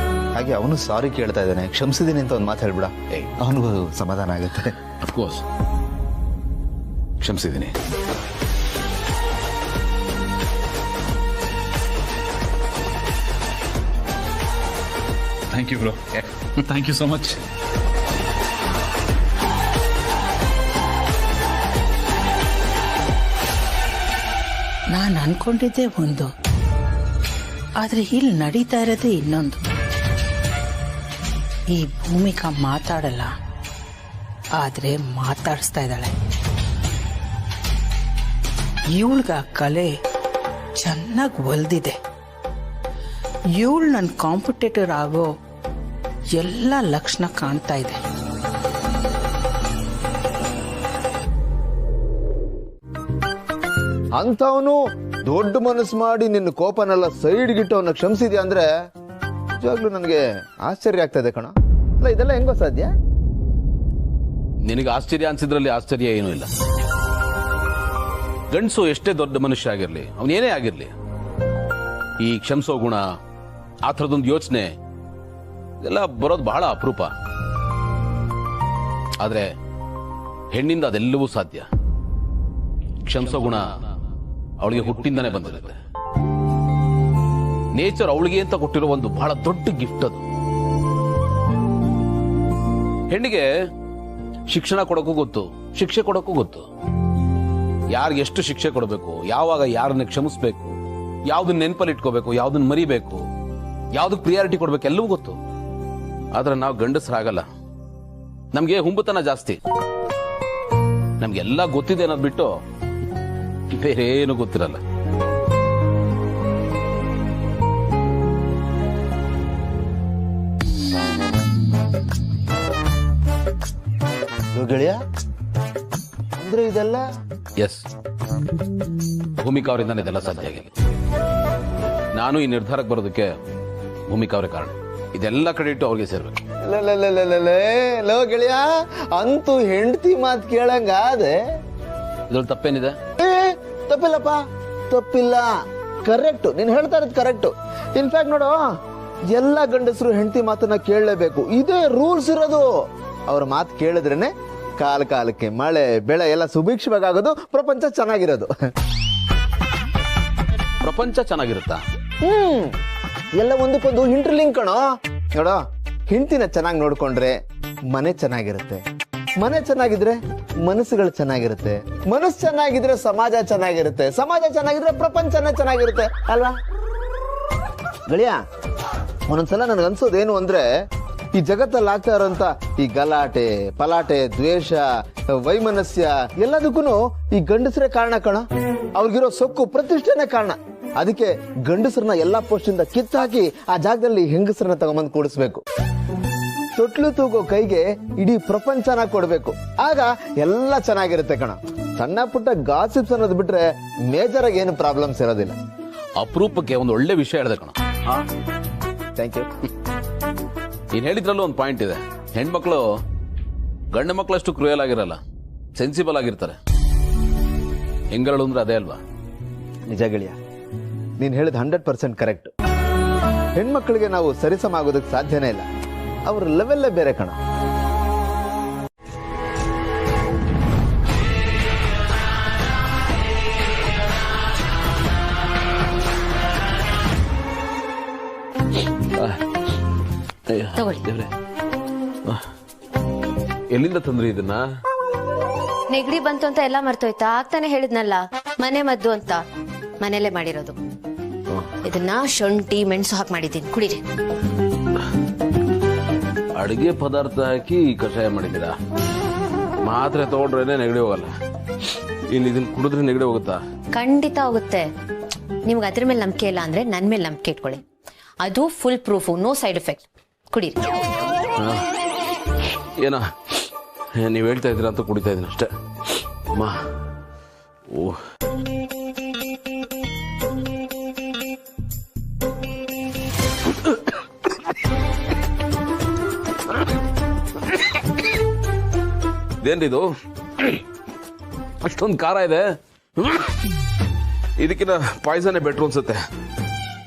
ಹಾಗೆ ಅವನು ಸಾರಿ ಕೇಳ್ತಾ ಇದ್ದಾನೆ. ಕ್ಷಮಿಸಿದ್ದೀನಿ ಅಂತ ಒಂದು ಮಾತು ಹೇಳ್ಬಿಡ, ಅವನಿಗೂ ಸಮಾಧಾನ ಆಗುತ್ತೆ. ಅಫ್ಕೋರ್ಸ್ ಕ್ಷಮಿಸಿದ್ದೀನಿ. Thank you bro, thank you so much. ನಾನು ಅನ್ಕೊಂಡಿದ್ದೆ ಒಂದು, ಆದ್ರೆ ಇಲ್ಲಿ ನಡೀತಾ ಇರೋದೇ ಇನ್ನೊಂದು. ಈ ಭೂಮಿಕಾ ಮಾತಾಡಲ್ಲ, ಆದ್ರೆ ಮಾತಾಡಿಸ್ತಾ ಇದ್ದಾಳೆ. ಇವಳ್ಗ ಕಲೆ ಚೆನ್ನಾಗಿ ಒಲ್ದಿದೆ. ಇವಳು ನನ್ನ ಕಾಂಪಿಟೇಟರ್ ಆಗೋ ಎಲ್ಲ ಲಕ್ಷಣ ಕಾಣ್ತಾ ಇದೆ. ಅಂತವನು ದೊಡ್ಡ ಮನಸ್ಸು ಮಾಡಿ ನಿನ್ನ ಕೋಪನೆಲ್ಲ ಸೈಡ್ಗಿಟ್ಟು ಅವನ್ನ ಕ್ಷಮಿಸಿದ್ಯಾ ಅಂದ್ರೆ ನಿಜವಾಗ್ಲೂ ನನಗೆ ಆಶ್ಚರ್ಯ ಆಗ್ತದೆ ಕಣ. ಅಲ್ಲ ಇದೆಲ್ಲ ಹೆಂಗೋ ಸಾಧ್ಯ? ನಿನಗೆ ಆಶ್ಚರ್ಯ ಅನ್ಸಿದ್ರಲ್ಲಿ ಆಶ್ಚರ್ಯ ಏನೂ ಇಲ್ಲ. ಗಂಡಸು ಎಷ್ಟೇ ದೊಡ್ಡ ಮನುಷ್ಯ ಆಗಿರ್ಲಿ, ಅವನೇನೇ ಆಗಿರ್ಲಿ, ಈ ಕ್ಷಮಿಸೋ ಗುಣ, ಆ ಥರದೊಂದು ಯೋಚನೆ ಇದೆಲ್ಲ ಬರೋದು ಬಹಳ ಅಪರೂಪ. ಆದ್ರೆ ಹೆಣ್ಣಿಂದ ಅದೆಲ್ಲವೂ ಸಾಧ್ಯ. ಕ್ಷಮಿಸೋ ಗುಣ ಅವಳಿಗೆ ಹುಟ್ಟಿಂದನೇ ಬಂದಿರುತ್ತೆ. ನೇಚರ್ ಅವಳಿಗೆ ಅಂತ ಕೊಟ್ಟಿರೋ ಒಂದು ಬಹಳ ದೊಡ್ಡ ಗಿಫ್ಟ್ ಅದು. ಹೆಣ್ಣಿಗೆ ಶಿಕ್ಷಣ ಕೊಡೋಕ್ಕೂ ಗೊತ್ತು, ಶಿಕ್ಷೆ ಕೊಡೋಕ್ಕೂ ಗೊತ್ತು. ಯಾರಿಗೆ ಎಷ್ಟು ಶಿಕ್ಷೆ ಕೊಡಬೇಕು, ಯಾವಾಗ ಯಾರನ್ನ ಕ್ಷಮಿಸ್ಬೇಕು, ಯಾವ್ದನ್ನ ನೆನಪಲ್ಲಿ ಇಟ್ಕೋಬೇಕು, ಯಾವ್ದನ್ನ ಮರಿಬೇಕು, ಯಾವ್ದಕ್ಕೆ ಪ್ರಿಯಾರಿಟಿ ಕೊಡ್ಬೇಕು, ಎಲ್ಲವೂ ಗೊತ್ತು. ಆದ್ರೆ ನಾವು ಗಂಡಸರಾಗಲ್ಲ. ನಮ್ಗೆ ಹುಂಬತನ ಜಾಸ್ತಿ. ನಮ್ಗೆಲ್ಲ ಗೊತ್ತಿದೆ ಅನ್ನೋದು ಬಿಟ್ಟು ಬೇರೆ ಏನು ಗೊತ್ತಿರಲ್ಲ. ಗೆಳೆಯ ಅಂದ್ರೆ ಇದೆಲ್ಲ ಎಸ್, ಭೂಮಿಕಾ ಅವರಿಂದಾನೆ ಇದೆಲ್ಲ ಸಾಧ್ಯ ಆಗಿದೆ. ನಾನು ಈ ನಿರ್ಧಾರಕ್ಕೆ ಬರೋದಕ್ಕೆ ಭೂಮಿಕಾ ಅವರೇ ಕಾರಣ. ಇದೆಲ್ಲ ಕ್ರೆಡಿಟ್ ಅವ್ರಿಗೆ ಸೇರ್ಬೇಕು. ಲೋ ಗೆಳೆಯ, ಅಂತೂ ಹೆಂಡತಿ ಮಾತು ಕೇಳಂಗ ಅದೇ. ಇದ್ರಲ್ಲಿ ತಪ್ಪೇನಿದೆ? ತಪ್ಪಿಲ್ಲಪ್ಪ, ತಪ್ಪಿಲ್ಲ. ಕರೆಕ್ಟ್, ನೀನ್ ಹೇಳ್ತಾ ಇರೋದು ಕರೆಕ್ಟ್. ಇನ್ಫ್ಯಾಕ್ಟ್ ನೋಡು, ಎಲ್ಲ ಗಂಡಸರು ಹೆಂಡತಿ ಮಾತನ್ನ ಕೇಳಲೇಬೇಕು. ಇದೇ ರೂಲ್ಸ್ ಇರೋದು. ಅವ್ರ ಮಾತು ಕೇಳಿದ್ರೇನೆ ಕಾಲ ಕಾಲಕ್ಕೆ ಮಳೆ ಬೆಳೆ ಎಲ್ಲ ಸುಭಿಕ್ಷವಾಗೋದು, ಪ್ರಪಂಚ ಚೆನ್ನಾಗಿರೋದು. ಪ್ರಪಂಚ ಚೆನ್ನಾಗಿರುತ್ತಾ? ಎಲ್ಲ ಒಂದಕ್ಕೊಂದು ಇಂಟರ್ಲಿಂಕ್ ಕಣೋ. ನೋಡೋ, ಹೆಂಡತಿನ ಚೆನ್ನಾಗಿ ನೋಡ್ಕೊಂಡ್ರೆ ಮನೆ ಚೆನ್ನಾಗಿರುತ್ತೆ, ಮನೆ ಚೆನ್ನಾಗಿದ್ರೆ ಮನಸ್ಸುಗಳು ಚೆನ್ನಾಗಿರುತ್ತೆ, ಮನಸ್ಸು ಚೆನ್ನಾಗಿದ್ರೆ ಸಮಾಜ ಚೆನ್ನಾಗಿರುತ್ತೆ, ಸಮಾಜ ಚೆನ್ನಾಗಿದ್ರೆ ಪ್ರಪಂಚನೇ ಚೆನ್ನಾಗಿರುತ್ತೆ ಅಲ್ವಾ ಗೆಳೆಯ? ಒಂದೊಂದ್ಸಲ ನನ್ಗನ್ಸೋದೇನು ಅಂದ್ರೆ, ಈ ಜಗತ್ತಲ್ಲಿ ಆಗ್ತಾ ಇರೋಂತ ಈ ಗಲಾಟೆ ಪಲಾಟೆ ದ್ವೇಷ ವೈಮನಸ್ಯ ಎಲ್ಲದಕ್ಕೂ ಈ ಗಂಡಸರೇ ಕಾರಣ ಕಣ. ಅವ್ರಿಗಿರೋ ಸೊಕ್ಕು ಪ್ರತಿಷ್ಠೆನೇ ಕಾರಣ. ಅದಕ್ಕೆ ಗಂಡಸರನ್ನ ಎಲ್ಲಾ ಪೋಸ್ಟಿಂದ ಕಿತ್ತಾಕಿ ಆ ಜಾಗದಲ್ಲಿ ಹೆಂಗಸರನ್ನ ತಗೊಂಬಂದು ಕೂಡಿಸ್ಬೇಕು. ತೊಟ್ಲು ತೂಗೋ ಕೈಗೆ ಇಡೀ ಪ್ರಪಂಚನ ಕೊಡ್ಬೇಕು. ಆಗ ಎಲ್ಲ ಚೆನ್ನಾಗಿರುತ್ತೆ ಕಣ. ಸಣ್ಣ ಪುಟ್ಟ ಗಾಸಿಪ್ಸ್ ಅನ್ನೋದು ಬಿಟ್ರೆ ಮೇಜರ್ ಆಗಿ ಏನು ಪ್ರಾಬ್ಲಮ್ಸ್ ಇರೋದಿಲ್ಲ. ಅಪರೂಪಕ್ಕೆ ಒಂದು ಒಳ್ಳೆ ವಿಷಯ ಹೇಳಿದೆ ಕಣ. Thank you. ನೀನ್ ಹೇಳಿದ್ರಲ್ಲೂ ಒಂದು ಪಾಯಿಂಟ್ ಇದೆ. ಹೆಣ್ಮಕ್ಳು ಗಂಡು ಮಕ್ಕಳಷ್ಟು ಕ್ರೂಯಲ್ ಆಗಿರಲ್ಲ, ಸೆನ್ಸಿಬಲ್ ಆಗಿರ್ತಾರೆ. ಹೆಂಗರಳು ಅಂದ್ರೆ ಅದೇ ಅಲ್ವಾ? ನಿಜ ಗೆಳೆಯ, ನೀನ್ ಹೇಳಿದ 100% ಕರೆಕ್ಟ್. ಹೆಣ್ಮಕ್ಳಿಗೆ ನಾವು ಸರಿಸಮ ಆಗೋದಕ್ಕೆ ಸಾಧ್ಯನೇ ಇಲ್ಲ. ಅವ್ರ ಲೆವೆಲ್ಲೇ ಬೇರೆ ಕಣ. ಎಲ್ಲಿಂದ ತಂದ್ರಿ ಇದನ್ನ? ನೆಗಡಿ ಬಂತು ಅಂತ ಎಲ್ಲ ಮರ್ತೋಯ್ತಾ? ಆಗ್ತಾನೆ ಹೇಳಿದ್ನಲ್ಲ, ಮನೆ ಮದ್ದು ಅಂತ. ಮನೇಲೆ ಮಾಡಿರೋದು. ಇದನ್ನ ಶುಂಠಿ ಮೆಣಸು ಹಾಕಿ ಮಾಡಿದ್ದೀನಿ, ಕುಡೀರಿ. ಅಡಿಗೆ ಪದಾರ್ಥ ಹಾಕಿ ಕಷಾಯ ಮಾಡಿದ್ದೀರಾ? ಮಾತ್ರೆ ತಗೊಂಡ್ರೇನೆ ನೆಗಡಿ ಹೋಗಲ್ಲ. ಇಲ್ಲಿ ಇದನ್ನ ಕುಡಿದ್ರೆ ನೆಗಡಿ ಹೋಗುತ್ತಾ? ಖಂಡಿತ ಹೋಗುತ್ತೆ. ನಿಮ್ಗೆ ಅದ್ರ ಮೇಲೆ ನಂಬಿಕೆ ಇಲ್ಲ ಅಂದ್ರೆ ನನ್ ಮೇಲೆ ನಂಬಿಕೆ ಇಟ್ಕೊಳ್ಳಿ. ಅದು foolproof, no side effect. ಕುಡೀರಿ. ಏನ ನೀವ್ ಹೇಳ್ತಾ ಇದ್ರ ಅಂತ ಕುಡಿತಾ ಇದ್ದೀನಿ ಅಷ್ಟೇ. ಓ, ಇದೇನ್ರಿದು? ಅಷ್ಟೊಂದು ಖಾರ ಇದೆ. ಇದಕ್ಕಿಂತ ಪಾಯ್ಸನ್ ಬೆಟ್ರು ಅನ್ಸುತ್ತೆ.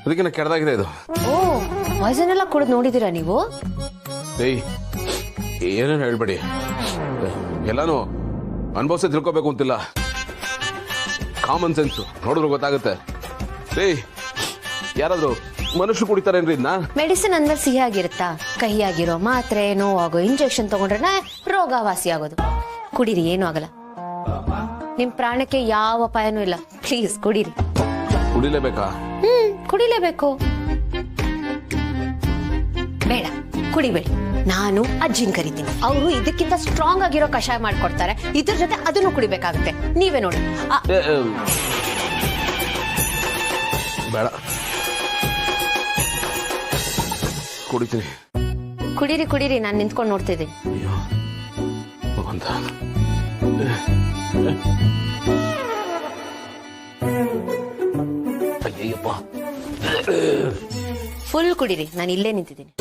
ಅದಕ್ಕಿಂತ ಕೆಡದಾಗಿದೆ ಇದು. ಓ, ಪಾಯ್ಸನ್ ಎಲ್ಲ ಕುಡಿದು ನೋಡಿದೀರಾ ನೀವು? ಏಯ್, ಏನೇನು ಹೇಳ್ಬೇಡಿ. ಎಲ್ಲಾನು ಅನುಭವಿಸಿ ತಿಳ್ಕೋಬೇಕು ಅಂತಿಲ್ಲ. ಕಾಮನ್ ಸೆನ್ಸ್ ನೋಡಿದ್ರು ಗೊತ್ತಾಗುತ್ತೆ. ಏಯ್, ಯಾರಾದ್ರೂ ಮನುಷ್ಯರು ಕುಡಿತಾರೇನ್ರಿ ಇದನ್ನ? ಮೆಡಿಸಿನ್ ಅಂದ್ರೆ ಸಿಹಿ ಆಗಿರುತ್ತಾ? ಕಹಿ ಆಗಿರೋ ಮಾತ್ರೆ, ನೋವಾಗೋ ಇಂಜೆಕ್ಷನ್ ತಗೊಂಡ್ರೆ ರೋಗ ವಾಸಿ ಆಗೋದು. ಕುಡೀರಿ, ಏನೂ ಆಗಲ್ಲ. ನಿಮ್ ಪ್ರಾಣಕ್ಕೆ ಯಾವ ಅಪಾಯನೂ ಇಲ್ಲ. ಪ್ಲೀಸ್ ಕುಡೀರಿ. ಕುಡಿಲೇಬೇಕಾ? ಕುಡಿಲೇಬೇಕು. ಬೇಡ, ಕುಡಿಬೇಡಿ. ನಾನು ಅಜ್ಜಿನ್ ಕರಿತೀನಿ. ಅವರು ಇದಕ್ಕಿಂತ ಸ್ಟ್ರಾಂಗ್ ಆಗಿರೋ ಕಷಾಯ ಮಾಡ್ಕೊಡ್ತಾರೆ. ಇದ್ರ ಜೊತೆ ಅದನ್ನು ಕುಡಿಬೇಕಾಗುತ್ತೆ. ನೀವೇ ನೋಡಿ. ಬೇಡ, ಕುಡಿತೀನಿ. ಕುಡೀರಿ ಕುಡೀರಿ, ನಾನು ನಿಂತ್ಕೊಂಡು ನೋಡ್ತಿದ್ದೀನಿ. ಅಯ್ಯಪ್ಪ, ಫುಲ್ ಕುಡೀರಿ, ನಾನು ಇಲ್ಲೇ ನಿಂತಿದ್ದೀನಿ.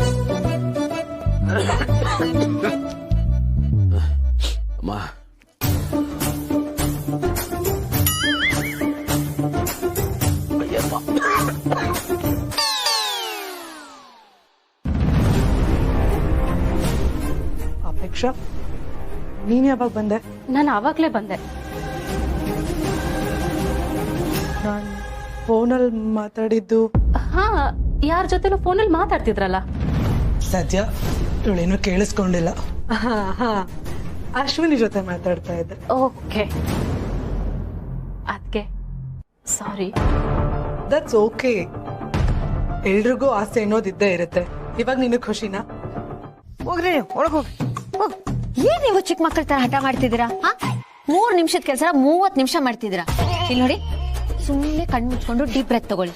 ಅಮ್ಮ, ಅಯ್ಯಪ್ಪ. ಶಿಕ್ಷಾ ನೀನ್ ಯಾವಾಗ ಬಂದೆ? ನಾನು ಆವಾಗ್ಲೇ ಬಂದೆ. ನಾನು ಫೋನಲ್ಲಿ ಮಾತಾಡಿದ್ದು. ಹಾ, ಯಾರ ಜೊತೆಲೂ ಫೋನಲ್ಲಿ ಮಾತಾಡ್ತಿದ್ರಲ್ಲ? ಸದ್ಯ ಇವಳೇನು ಕೇಳಿಸ್ಕೊಂಡಿಲ್ಲ. ಹಾ, ಅಶ್ವಿನಿ ಜೊತೆ ಮಾತಾಡ್ತಾ ಇದ್ದೆ. ಓಕೆ, ಅದಕ್ಕೆ ಸಾರಿ. That's okay. ಎಲ್ರಿಗೂ ಆಸೆ ಅನ್ನೋದಿದ್ದೇ ಇರುತ್ತೆ. ಇವಾಗ ನಿನಗೆ ಖುಷಿನಾ? ಹೋಗ್ರಿ ಒಳಗ್ ಹೋಗ್ರಿ. ಏನ್ ನೀವು ಚಿಕ್ಕ ಮಕ್ಕಳ ತರ ಹಠ ಮಾಡ್ತಿದ್ದೀರಾ? 3 ನಿಮಿಷದ ಕೆಲಸ 30 ನಿಮಿಷ ಮಾಡ್ತಿದ್ದೀರಾ. ಇಲ್ಲಿ ನೋಡಿ, ಸುಮ್ಮನೆ ಕಣ್ಣು ಮುಚ್ಕೊಂಡು ಡೀಪ್ ಬ್ರೆತ್ ತಗೊಳ್ಳಿ.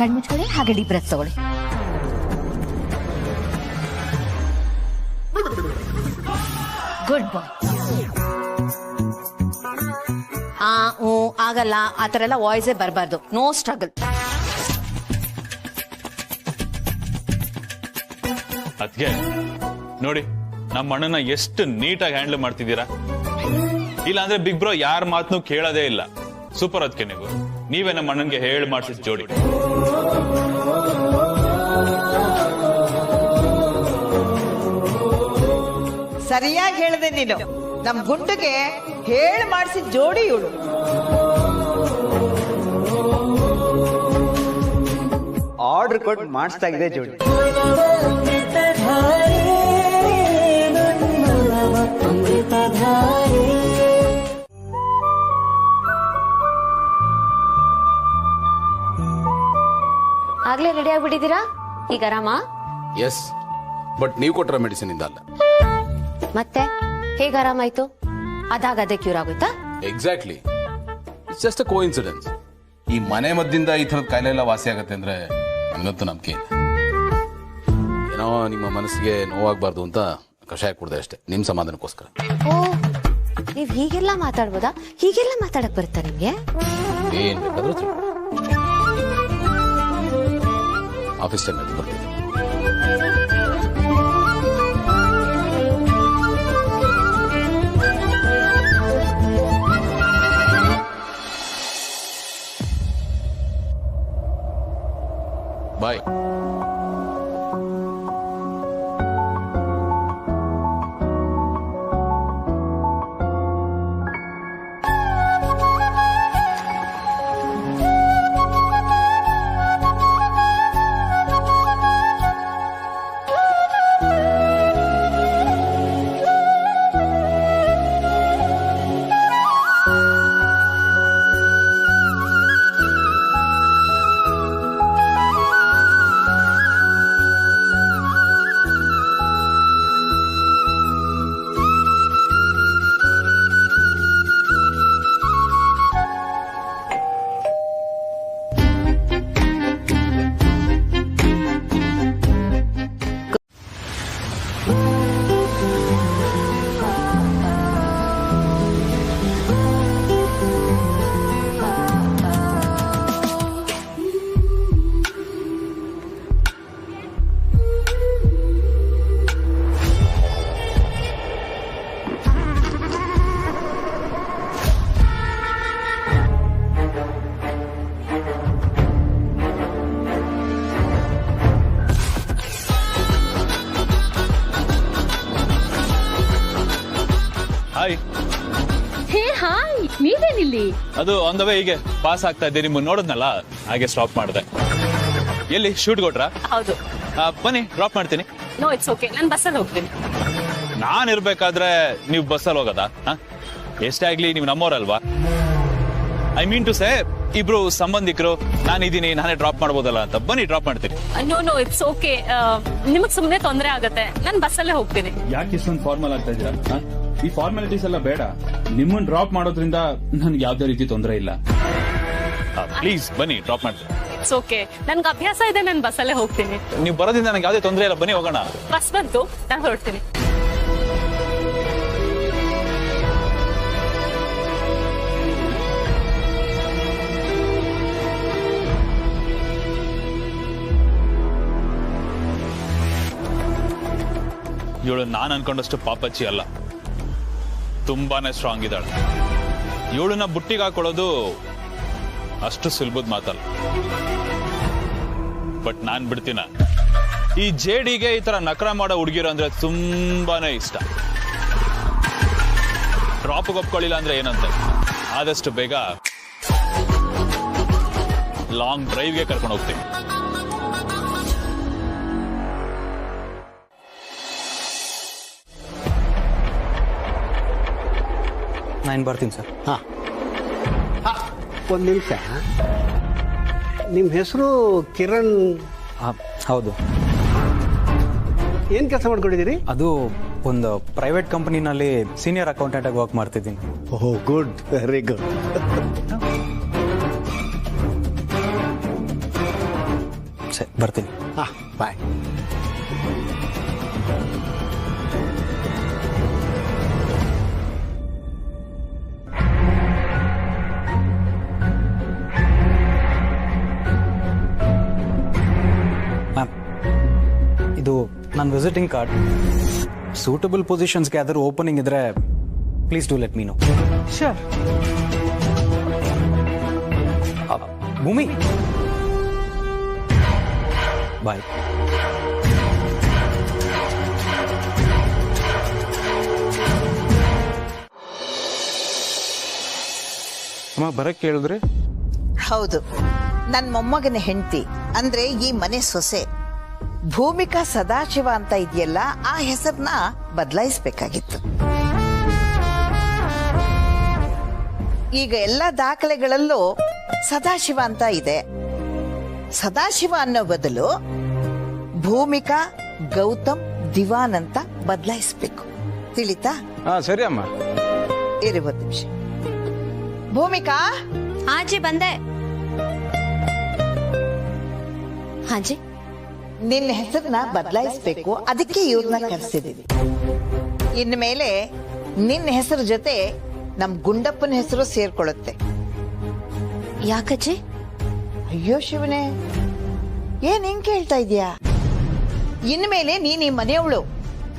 ಕಣ್ಣು ಮುಚ್ಕೊಳ್ಳಿ, ಹಾಗೆ ಡೀಪ್ ಬ್ರೆತ್ ತಗೊಳ್ಳಿ. Good boy. ಆಗಲ್ಲ, ಆ ತರ ಎಲ್ಲ ವಾಯ್ಸೇ ಬರಬಾರ್ದು. No struggle. ಅದ್ಕೆ ನೋಡಿ, ನಮ್ಮ ಅಣ್ಣನ ಎಷ್ಟು ನೀಟಾಗಿ ಹ್ಯಾಂಡಲ್ ಮಾಡ್ತಿದ್ದೀರಾ. ಇಲ್ಲ ಅಂದ್ರೆ ಬಿಗ್ ಬ್ರೋ ಯಾರ ಮಾತನ್ನು ಕೇಳೋದೇ ಇಲ್ಲ. ಸೂಪರ್. ಅದಕ್ಕೆ ನೀವೇ ನಮ್ಮ ಅಣ್ಣನ್ಗೆ ಹೇಳಿ ಮಾಡಿಸಿದ ಜೋಡಿ. ಸರಿಯಾಗಿ ಹೇಳಿದೆ ನೀನು. ನಮ್ ಗುಂಡಿಗೆ ಹೇಳಿ ಮಾಡಿಸಿದ ಜೋಡಿ ಇವಳು. ಆರ್ಡರ್ ಕೊಟ್ಟು ಮಾಡಿಸ್ತಾ ಇದೆ ಜೋಡಿ. ಆಗ್ಲೇ ರೆಡಿ ಆಗ್ಬಿಟ್ಟಿದ್ದೀರಾ? ಈಗ ಆರಾಮ? ಎಸ್, ಬಟ್ ನೀವು ಕೊಟ್ಟರ ಮೆಡಿಸಿನ್ ಇಂದ ಅಲ್ಲ. ಮತ್ತೆ ಹೇಗೆ ಆರಾಮಾಯ್ತು? ಅದೇ ಕ್ಯೂರ್ ಆಗೋಯ್ತಾ? Exactly. It's just a coincidence. ಈ ಮನೆ ಮದ್ದಿಂದ ಈ ಥರದ ಕಾಯಿಲೆ ಎಲ್ಲ ವಾಸಿ ಆಗತ್ತೆ ಅಂದ್ರೆ ನನಗಂತೂ ನಂಬಿಕೆ ಇಲ್ಲ. ಏನೋ ನಿಮ್ಮ ಮನಸ್ಸಿಗೆ ನೋವಾಗಬಾರ್ದು ಅಂತ ಕಷಾಯ ಕುಡ್ದೆ ಅಷ್ಟೇ, ನಿಮ್ ಸಮಾಧಾನಕ್ಕೋಸ್ಕರ. ಓ, ನೀವ್ ಹೀಗೆಲ್ಲ ಮಾತಾಡ್ಬೋದಾ? ಹೀಗೆಲ್ಲ ಮಾತಾಡಕ್ ಬರುತ್ತಾ ನಿಮ್ಗೆ? ಏನ್ ಬೇಕಾದ್ರೂ ಆಫೀಸ್ ಟೈಮ್ ಅಲ್ಲಿ ಬರ್ತೀನಿ. ಬಾಯ್. ಹಾಯ್. ಹೇ ಹಾಯ್, ನೀವೇನಿಲ್ಲಿ? ಅದು ಆನ್ ದ ವೇ ಹೀಗೆ ಪಾಸ್ ಆಗ್ತಾ ಇದ್ದೆ, ನಿಮ್ಮನ್ನ ನೋಡಿದ್ನಲ್ಲ ಹಾಗೆ ಸ್ಟಾಪ್ ಮಾಡಿದೆ. ಎಲ್ಲಿ ಶೂಟ್ ಕೊಟ್ರಾ? ಹೌದು. ಬನ್ನಿ ಡ್ರಾಪ್ ಮಾಡ್ತೀನಿ. ನೋ, ಇಟ್ಸ್ ಓಕೆ, ನಾನು ಬಸ್ಸಲ್ಲಿ ಹೋಗ್ತೀನಿ. ನಾನ್ ಇರ್ಬೇಕಾದ್ರೆ ನೀವು ಬಸ್ಸಲ್ಲಿ ಹೋಗೋದಾ? ಎಷ್ಟೇ ಆಗ್ಲಿ ನೀವು ನಮ್ಮೋರಲ್ವಾ? ಐ ಮೀನ್ ಟು ಸೇ, ಇಬ್ರು ಸಂಬಂಧಿಕರು, ನಾನಿದ್ದೀನಿ, ನಾನೇ ಡ್ರಾಪ್ ಮಾಡ್ಬೋದಲ್ಲ ಅಂತ. ಬನ್ನಿ ಡ್ರಾಪ್ ಮಾಡ್ತೀನಿ. No, it's okay. ನಿಮಗ್ ಸುಮ್ಮನೆ ತೊಂದರೆ ಆಗತ್ತೆ, ನಾನು ಬಸ್ಸಲ್ಲೇ ಹೋಗ್ತೀನಿ. ಯಾಕೆ ಇಷ್ಟೊಂದು ಫಾರ್ಮಲ್ ಆಗ್ತಾ ಇದ್ದೀರಾ? ಈ ಫಾರ್ಮಾಲಿಟೀಸ್ ಎಲ್ಲ ಬೇಡ. ನಿಮ್ಮನ್ನ ಡ್ರಾಪ್ ಮಾಡೋದ್ರಿಂದ ನನ್ಗೆ ಯಾವ್ದೇ ರೀತಿ ತೊಂದರೆ ಇಲ್ಲ. ಪ್ಲೀಸ್ ಬನ್ನಿ, ಡ್ರಾಪ್ ಮಾಡ್ತೀನಿ. ಇಟ್ಸ್ ಓಕೆ, ನನ್ಗೆ ಅಭ್ಯಾಸ ಇದೆ, ನಾನು ಬಸ್ಸಲ್ಲೇ ಹೋಗ್ತೀನಿ. ನೀವು ಬರೋದ್ರಿಂದ ನನಗೆ ಯಾವ್ದೇ ತೊಂದರೆ ಇಲ್ಲ. ಬನ್ನಿ ಹೋಗೋಣ. ಬಸ್ ಬಂತು, ನಾನು ಹೊರಡ್ತೀನಿ. ಇವಳು ನಾನು ಅನ್ಕೊಂಡಷ್ಟು ಪಾಪಚ್ಚಿ ಅಲ್ಲ, ತುಂಬಾನೇ ಸ್ಟ್ರಾಂಗ್ ಇದ್ದಾಳೆ. ಇವಳನ್ನ ಬುಟ್ಟಿಗೆ ಹಾಕೊಳ್ಳೋದು ಅಷ್ಟು ಸುಲಭದ ಮಾತಲ್ಲ. ಬಟ್ ನಾನ್ ಬಿಡ್ತೀನ? ಈ ಜೇಡಿಗೆ ಈ ತರ ನಕರ ಮಾಡೋ ಹುಡುಗಿರು ಅಂದ್ರೆ ತುಂಬಾನೇ ಇಷ್ಟ. ಡ್ರಾಪ್ ಒಪ್ಕೊಳ್ಳಿಲ್ಲ ಅಂದ್ರೆ ಏನಂತೆ, ಆದಷ್ಟು ಬೇಗ ಲಾಂಗ್ ಡ್ರೈವ್ಗೆ ಕರ್ಕೊಂಡು ಹೋಗ್ತೀನಿ. ನಾನು ಬರ್ತೀನಿ ಸರ್. ಹಾಂ ಒಂದು ನಿಮಿಷ. ನಿಮ್ಮ ಹೆಸರು ಕಿರಣ್? ಹೌದು. ಏನು ಕೆಲಸ ಮಾಡ್ಕೊಂಡಿದ್ದೀರಿ? ಅದು ಒಂದು ಪ್ರೈವೇಟ್ ಕಂಪನಿನಲ್ಲಿ ಸೀನಿಯರ್ ಅಕೌಂಟೆಂಟ್ ಆಗಿ ವರ್ಕ್ ಮಾಡ್ತಿದ್ದೀನಿ. ಓಹ್ ಗುಡ್, ವೆರಿ ಗುಡ್. ಸರಿ, ಬರ್ತೀನಿ. ಹಾಂ, ಬಾಯ್. ಮ್ಯಾಮ್, ಇದು ನನ್ನ ವಿಸಿಟಿಂಗ್ ಕಾರ್ಡ್. ಸೂಟಬಲ್ ಪೊಸಿಷನ್ಸ್ಗೆ ಯಾವ್ದಾದ್ರು ಓಪನಿಂಗ್ ಇದ್ರೆ please do let me know. Sure. Bhoomi, bye. ಅಮ್ಮ ಬರಕ್ಕೆ ಹೇಳಿದ್ರೆ? ಹೌದು, ನನ್ನ ಮೊಮ್ಮಗನ ಹೆಂಡತಿ ಅಂದ್ರೆ ಈ ಮನೆ ಸೊಸೆ ಭೂಮಿಕಾ ಸದಾಶಿವ ಅಂತ ಇದೆಯಲ್ಲ, ಆ ಹೆಸರನ್ನ ಬದಲಾಯಿಸಬೇಕಾಗಿತ್ತು. ಈಗ ಎಲ್ಲ ದಾಖಲೆಗಳಲ್ಲೂ ಸದಾಶಿವ ಅಂತ ಇದೆ. ಸದಾಶಿವ ಅನ್ನೋ ಬದಲು ಭೂಮಿಕಾ ಗೌತಮ್ ದಿವಾನ್ ಅಂತ ಬದಲಾಯಿಸಬೇಕು. ತಿಳಿತಾ? ಹಾ ಸರಿ ಅಮ್ಮ. ಇರಿ ಒಂದು ನಿಮಿಷ. ಭೂಮಿಕಾ. ಹಾಜಿ ಬಂದೆ. ಹಾಜಿ, ನಿನ್ನ ಹೆಸರನ್ನ ಬದಲಾಯಿಸಬೇಕು, ಅದಕ್ಕೆ ಇವ್ರನ್ನ ಕರೆಸಿದೀವಿ. ಇನ್ಮೇಲೆ ನಿನ್ನ ಹೆಸರು ಜೊತೆ ನಮ್ ಗುಂಡಪ್ಪನ ಹೆಸರು ಸೇರ್ಕೊಳ್ಳುತ್ತೆ. ಯಾಕಜ್ಜಿ? ಅಯ್ಯೋ ಶಿವನೇ, ಏನ್ ಹಿಂಗ್ ಕೇಳ್ತಾ ಇದೀಯಾ? ಇನ್ಮೇಲೆ ನೀನ್ ಈ ಮನೆಯವಳು,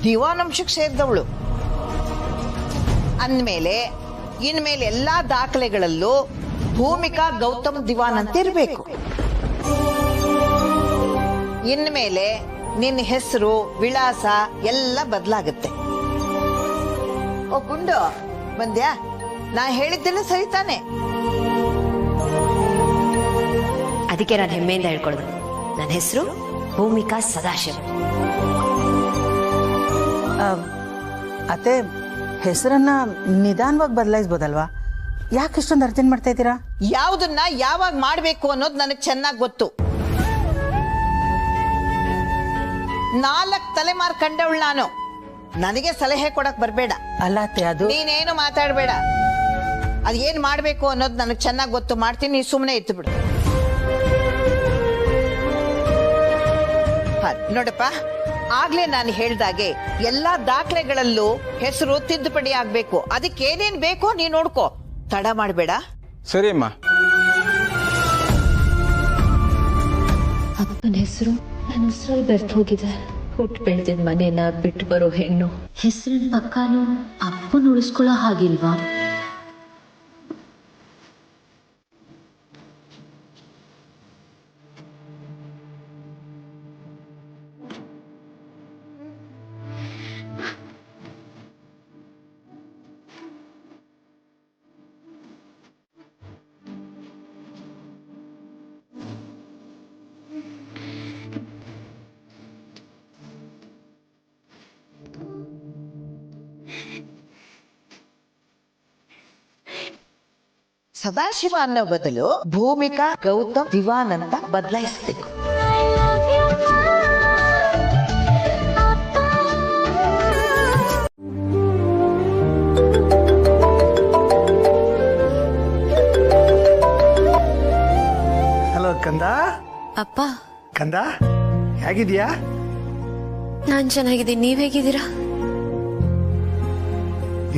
ದಿವಾನಂಶಕ್ಕೆ ಸೇರಿದವಳು ಅಂದ್ಮೇಲೆ ಇನ್ಮೇಲೆ ಎಲ್ಲಾ ದಾಖಲೆಗಳಲ್ಲೂ ಭೂಮಿಕಾ ಗೌತಮ್ ದಿವಾನ್ ಅಂತ ಇರ್ಬೇಕು. ಇನ್ಮೇಲೆ ನಿನ್ನ ಹೆಸರು, ವಿಳಾಸ ಎಲ್ಲ ಬದಲಾಗುತ್ತೆ. ಓ ಗುಂಡು, ಬಂದ್ಯಾ? ನಾ ಹೇಳಿದ್ದೇನೆ ಸರಿ ತಾನೆ? ಅದಕ್ಕೆ ನಾನು ಹೆಮ್ಮೆಯಿಂದ ಹೇಳ್ಕೊಳ್ಳೋದು, ನನ್ನ ಹೆಸರು ಭೂಮಿಕಾ ಸದಾಶಿವ. ಅತ್ತೆ, ಹೆಸರನ್ನ ನಿಧಾನವಾಗಿ ಬದಲಾಯಿಸ್ಬೋದಲ್ವಾ? ಯಾಕೆ ಇಷ್ಟೊಂದು ಅರ್ಜೆಂಟ್ ಮಾಡ್ತಾ ಇದ್ದೀರಾ? ಯಾವುದನ್ನ ಯಾವಾಗ ಮಾಡ್ಬೇಕು ಅನ್ನೋದು ನನಗೆ ಚೆನ್ನಾಗಿ ಗೊತ್ತು. 4 ತಲೆಮಾರು ಕಂಡವಳು ನಾನು. ನನಗೆ ಸಲಹೆ ಕೊಡಕ್ ಬರ್ಬೇಡ. ಅಲ್ಲ ಅತ್ತೆ, ಅದು ನೀನೇನು ಮಾತಾಡ್ಬೇಡ. ಅದೇನ್ ಮಾಡ್ಬೇಕು ಅನ್ನೋದು ನನಗೆ ಚೆನ್ನಾಗಿ ಗೊತ್ತು. ಮಾಡ್ತೀನಿ, ನೀ ಸುಮ್ಮನೆ ಇತ್ತು ಬಿಡು. ನೋಡಪ್ಪ, ಆಗ್ಲೇ ನಾನು ಹೇಳ್ದಾಗೆ ಎಲ್ಲಾ ದಾಖಲೆಗಳಲ್ಲೂ ಹೆಸರು ತಿದ್ದುಪಡಿ ಆಗ್ಬೇಕು. ಅದಕ್ಕೆ ಏನೇನ್ ಬೇಕೋ ನೀ ನೋಡ್ಕೋ, ತಡ ಮಾಡಬೇಡ. ಸರಿ ಅಮ್ಮ. ಅಪ್ಪನ ಹೆಸರು ನನ್ನ ಹೆಸರಲ್ಲಿ ಬೆರ್ತು ಹೋಗಿದೆ. ಹುಟ್ಟು ಬೆಳೆದಿದ್ದ ಮನೇನ ಬಿಟ್ಟು ಬರೋ ಹೆಣ್ಣು ಹೆಸರಿನ ಪಕ್ಕಾನು ಅಪ್ಪನ ಉಳಿಸ್ಕೊಳ್ಳೋ ಹಾಗಿಲ್ವಾ? ಸದಾಶಿವ ಅನ್ನೋ ಬದಲು ಭೂಮಿಕಾ ಗೌತಮ್ ದಿವಾನ್ ಅಂತ ಬದಲಾಯಿಸಬೇಕು. ಹಲೋ ಕಂದ. ಅಪ್ಪ. ಕಂದ, ಹೇಗಿದ್ಯಾ? ನಾನ್ ಚೆನ್ನಾಗಿದ್ದೀನಿ, ನೀವ್ ಹೇಗಿದ್ದೀರಾ?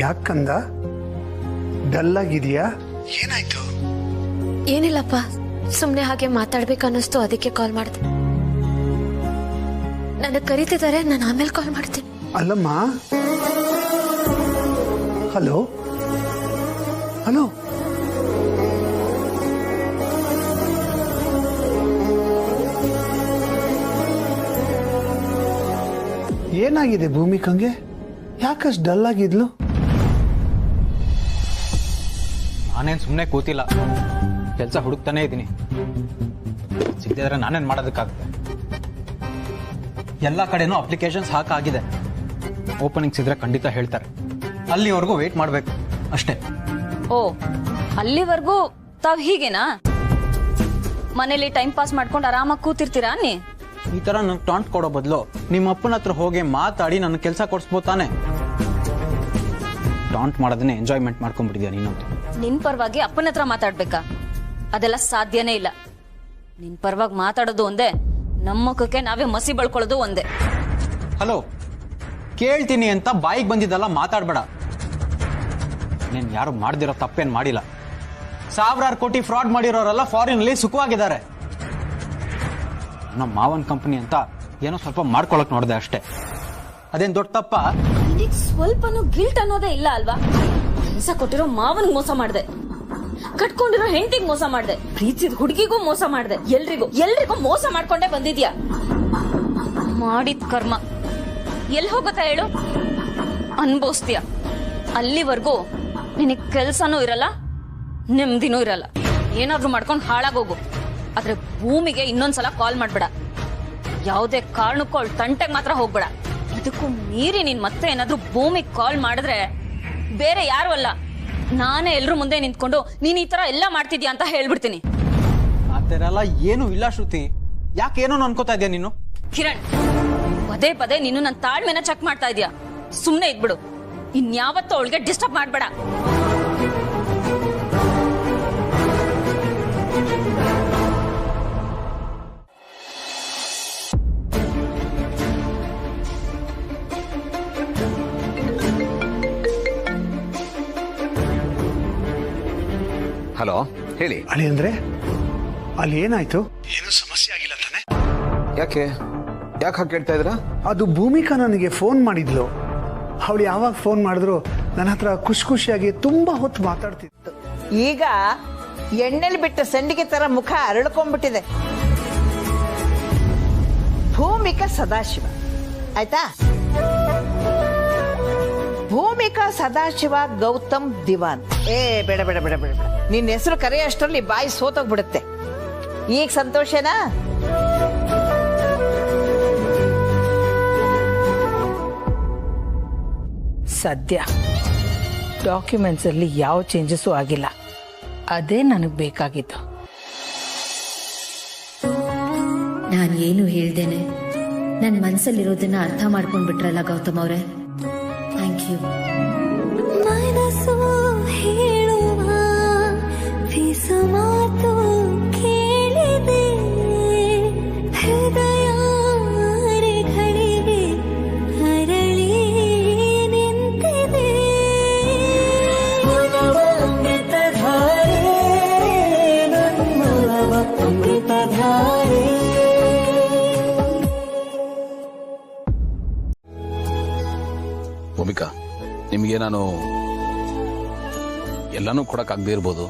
ಯಾಕೆ ಕಂದ ಡಲ್ ಆಗಿದ್ಯಾ? ಏನಾಯ್ತು? ಏನಿಲ್ಲಪ್ಪ, ಸುಮ್ನೆ ಹಾಗೆ ಮಾತಾಡ್ಬೇಕು ಅನ್ನಿಸ್ತು, ಅದಕ್ಕೆ ಕಾಲ್ ಮಾಡಿದೆ. ನನಗೆ ಕರೀತಿದ್ದಾರೆ, ನಾನು ಆಮೇಲೆ ಕಾಲ್ ಮಾಡ್ತೀನಿ. ಅಲ್ಲಮ್ಮ, ಹಲೋ ಹಲೋ ಏನಾಗಿದೆ ಭೂಮಿಕಂಗೆ? ಯಾಕಷ್ಟು ಡಲ್ ಆಗಿದ್ಲು? ನಾನೇನು ಸುಮ್ಮನೆ ಕೂತಿಲ್ಲ, ಕೆಲಸ ಹುಡುಕ್ತಾನೆ ಇದ್ದೀನಿ. ಸಿಗದಿದ್ರೆ ನಾನೇನು ಮಾಡೋದಕ್ಕಾಗುತ್ತೆ? ಎಲ್ಲ ಕಡೆನೂ ಅಪ್ಲಿಕೇಶನ್ಸ್ ಹಾಕಾಗಿದೆ. ಓಪನಿಂಗ್ಸ್ ಇದ್ರೆ ಖಂಡಿತ ಹೇಳ್ತಾರೆ. ಅಲ್ಲಿವರೆಗೂ ವೇಟ್ ಮಾಡಬೇಕು ಅಷ್ಟೇ. ಓ, ಅಲ್ಲಿವರೆಗೂ ತಾವ್ ಹೀಗೇನಾ? ಮನೇಲಿ ಟೈಮ್ ಪಾಸ್ ಮಾಡ್ಕೊಂಡು ಆರಾಮಾಗಿ ಕೂತಿರ್ತೀರಾ ನೀ? ಈ ತರ ನಂಗೆ ಟಾಂಟ್ ಕೊಡೋ ಬದಲು ನಿಮ್ಮ ಅಪ್ಪನ ಹತ್ರ ಹೋಗಿ ಮಾತಾಡಿ ನನ್ನ ಕೆಲಸ ಕೊಡಿಸ್ಬೋದು ತಾನೆ. ಟಾಂಟ್ ಮಾಡೋದನ್ನೇ ಎಂಜಾಯ್ಮೆಂಟ್ ಮಾಡ್ಕೊಂಡ್ಬಿಟ್ಟಿದ್ಯಾ ನೀನಂತೂ. ನಿನ್ ಪರವಾಗಿ ಅಪ್ಪನ ಹತ್ರ ಮಾತಾಡ್ಬೇಕಾ? ಅದೆಲ್ಲ ಸಾಧ್ಯನೇ ಇಲ್ಲ. ನಿನ್ ಪರವಾಗಿ ಮಾತಾಡೋದು ಒಂದೇ, ನಮ್ಮ ಮುಖಕ್ಕೆ ನಾವೇ ಮಸಿ ಬಳ್ಕೊಳ್ಳೋದು ಒಂದೇ. ಹಲೋ, ಕೇಳ್ತೀನಿ ಅಂತ ಬಾಯಿಗೆ ಬಂದಿದ್ದಲ್ಲ ಮಾತಾಡ್ಬೇಡ. ನೀನ್ ಯಾರು ಮಾಡ್ದಿರೋ ತಪ್ಪೇನ್ ಮಾಡಿಲ್ಲ. 1000 ಕೋಟಿ ಫ್ರಾಡ್ ಮಾಡಿರೋರೆಲ್ಲ ಫಾರಿನ್ಲಿ ಸುಖವಾಗಿದ್ದಾರೆ. ನಮ್ಮ ಮಾವನ್ ಕಂಪನಿ ಅಂತ ಏನೋ ಸ್ವಲ್ಪ ಮಾಡ್ಕೊಳಕ್ ನೋಡಿದೆ ಅಷ್ಟೇ. ಅದೇನ್ ದೊಡ್ಡ ತಪ್ಪ? ನಿನಗ್ ಸ್ವಲ್ಪನೂ ಗಿಲ್ಟ್ ಅನ್ನೋದೇ ಇಲ್ಲ ಅಲ್ವಾ? ಕೆಲಸ ಕೊಟ್ಟಿರೋ ಮಾವನ್ ಮೋಸ ಮಾಡ್ದೆ, ಕಟ್ಕೊಂಡಿರೋ ಹೆಂಡತಿಗ್ ಮೋಸ ಮಾಡ್ದೆ, ಪ್ರೀತಿದ ಹುಡುಗಿಗೂ ಮೋಸ ಮಾಡ್ದೆ, ಎಲ್ರಿಗೂ ಮೋಸ ಮಾಡ್ಕೊಂಡೇ ಬಂದಿದ್ಯಾ. ಮಾಡಿದ ಕರ್ಮ ಎಲ್ಲಿ ಹೋಗುತ್ತಾ ಹೇಳು? ಅನ್ಭವಿಸ್ತೀಯ. ಅಲ್ಲಿವರೆಗೂ ನಿನಗ್ ಕೆಲ್ಸನೂ ಇರಲ್ಲ, ನೆಮ್ಮದಿನೂ ಇರಲ್ಲ. ಏನಾದ್ರೂ ಮಾಡ್ಕೊಂಡು ಹಾಳಾಗೋಗು. ಆದ್ರೆ ಭೂಮಿಗೆ ಇನ್ನೊಂದ್ಸಲ ಕಾಲ್ ಮಾಡ್ಬೇಡ. ಯಾವುದೇ ಕಾರಣಕ್ಕೂ ಅವಳು ತಂಟೆಗೆ ಮಾತ್ರ ಹೋಗ್ಬೇಡ. ಇದಕ್ಕೂ ಮೀರಿ ನೀನ್ ಮತ್ತೆ ಏನಾದ್ರೂ ಭೂಮಿಗೆ ಕಾಲ್ ಮಾಡಿದ್ರೆ ಬೇರೆ ಯಾರು ಅಲ್ಲ, ನಾನೇ ಎಲ್ರು ಮುಂದೆ ನಿಂತ್ಕೊಂಡು ನೀನ್ ಈ ತರ ಎಲ್ಲ ಮಾಡ್ತಿದ್ಯಾ ಅಂತ ಹೇಳ್ಬಿಡ್ತೀನಿ. ಆ ಥರ ಎಲ್ಲ ಏನೂ ಇಲ್ಲ ಶ್ರುತಿ. ಯಾಕೇನೋ ಅನ್ಕೋತಾ ಇದೆಯಾ ನೀನು? ಕಿರಣ್, ಪದೇ ಪದೇ ನೀನು ನನ್ನ ತಾಳ್ಮೆನ ಚೆಕ್ ಮಾಡ್ತಾ ಇದೀಯಾ. ಸುಮ್ನೆ ಇದ್ಬಿಡು. ಇನ್ಯಾವತ್ತೂ ಅವಳಿಗೆ ಡಿಸ್ಟರ್ಬ್ ಮಾಡ್ಬೇಡ. ಹಲೋ, ಹೇಳಿ. ಅಳಿ ಅಂದ್ರೆ ಅಲ್ಲಿ ಏನಾಯ್ತು? ಏನು ಸಮಸ್ಯೆ ಆಗಿಲ್ಲ ತಾನೆ? ಯಾಕೆ ಹಾಗೆ ಕೇಳ್ತಾ ಇದ್ರ? ಅದು ಭೂಮಿಕಾ ನನಗೆ ಫೋನ್ ಮಾಡಿದ್ಲು. ಅವಳು ಯಾವಾಗ ಫೋನ್ ಮಾಡಿದ್ರು ನನ್ನ ಹತ್ರ ಖುಷಿಯಾಗಿ ತುಂಬಾ ಹೊತ್ತು ಮಾತಾಡ್ತಿತ್ತು. ಈಗ ಎಣ್ಣೆಲಿ ಬಿಟ್ಟ ಸಂಡಿಗೆ ತರ ಮುಖ ಅರಳ್ಕೊಂಡ್ಬಿಟ್ಟಿದೆ. ಭೂಮಿಕಾ ಸದಾಶಿವ ಆಯ್ತಾ? ಭೂಮಿಕಾ ಸದಾಶಿವ ಗೌತಮ್ ದಿವಾನ್. ಬೇಡ ಬೇಡ ಬೇಡ ಬೇಡ ಬೇಡ, ನಿನ್ನ ಹೆಸರು ಕರೆಯೋಷ್ಟರಲ್ಲಿ ಬಾಯಿ ಸೋತೋಗ್ಬಿಡುತ್ತೆ. ಈಗ ಸಂತೋಷನಾ? ಸದ್ಯ ಡಾಕ್ಯುಮೆಂಟ್ಸ್ ಅಲ್ಲಿ ಯಾವ ಚೇಂಜಸ್ಸು ಆಗಿಲ್ಲ. ಅದೇ ನನಗೆ ಬೇಕಾಗಿತ್ತು. ನಾನು ಏನು ಹೇಳ್ದೇನೆ ನನ್ನ ಮನಸ್ಸಲ್ಲಿರೋದನ್ನ ಅರ್ಥ ಮಾಡ್ಕೊಂಡ್ಬಿಟ್ರಲ್ಲ ಗೌತಮ್ ಅವರೇ. Thank you. ಮನಸ್ಸು ಹೇಳುವ ಮಾತು ಕೇಳಿದೆ, ಹೃದಯ ಗಳಿಗೆ ಹರಳಿ ನಿಂತಿದೆ. ಭೂಮಿಕಾ, ನಿಮಗೆ ನಾನು ಎಲ್ಲಾನು ಕೊಡಕ್ಕಾಗದೇ ಇರ್ಬೋದು,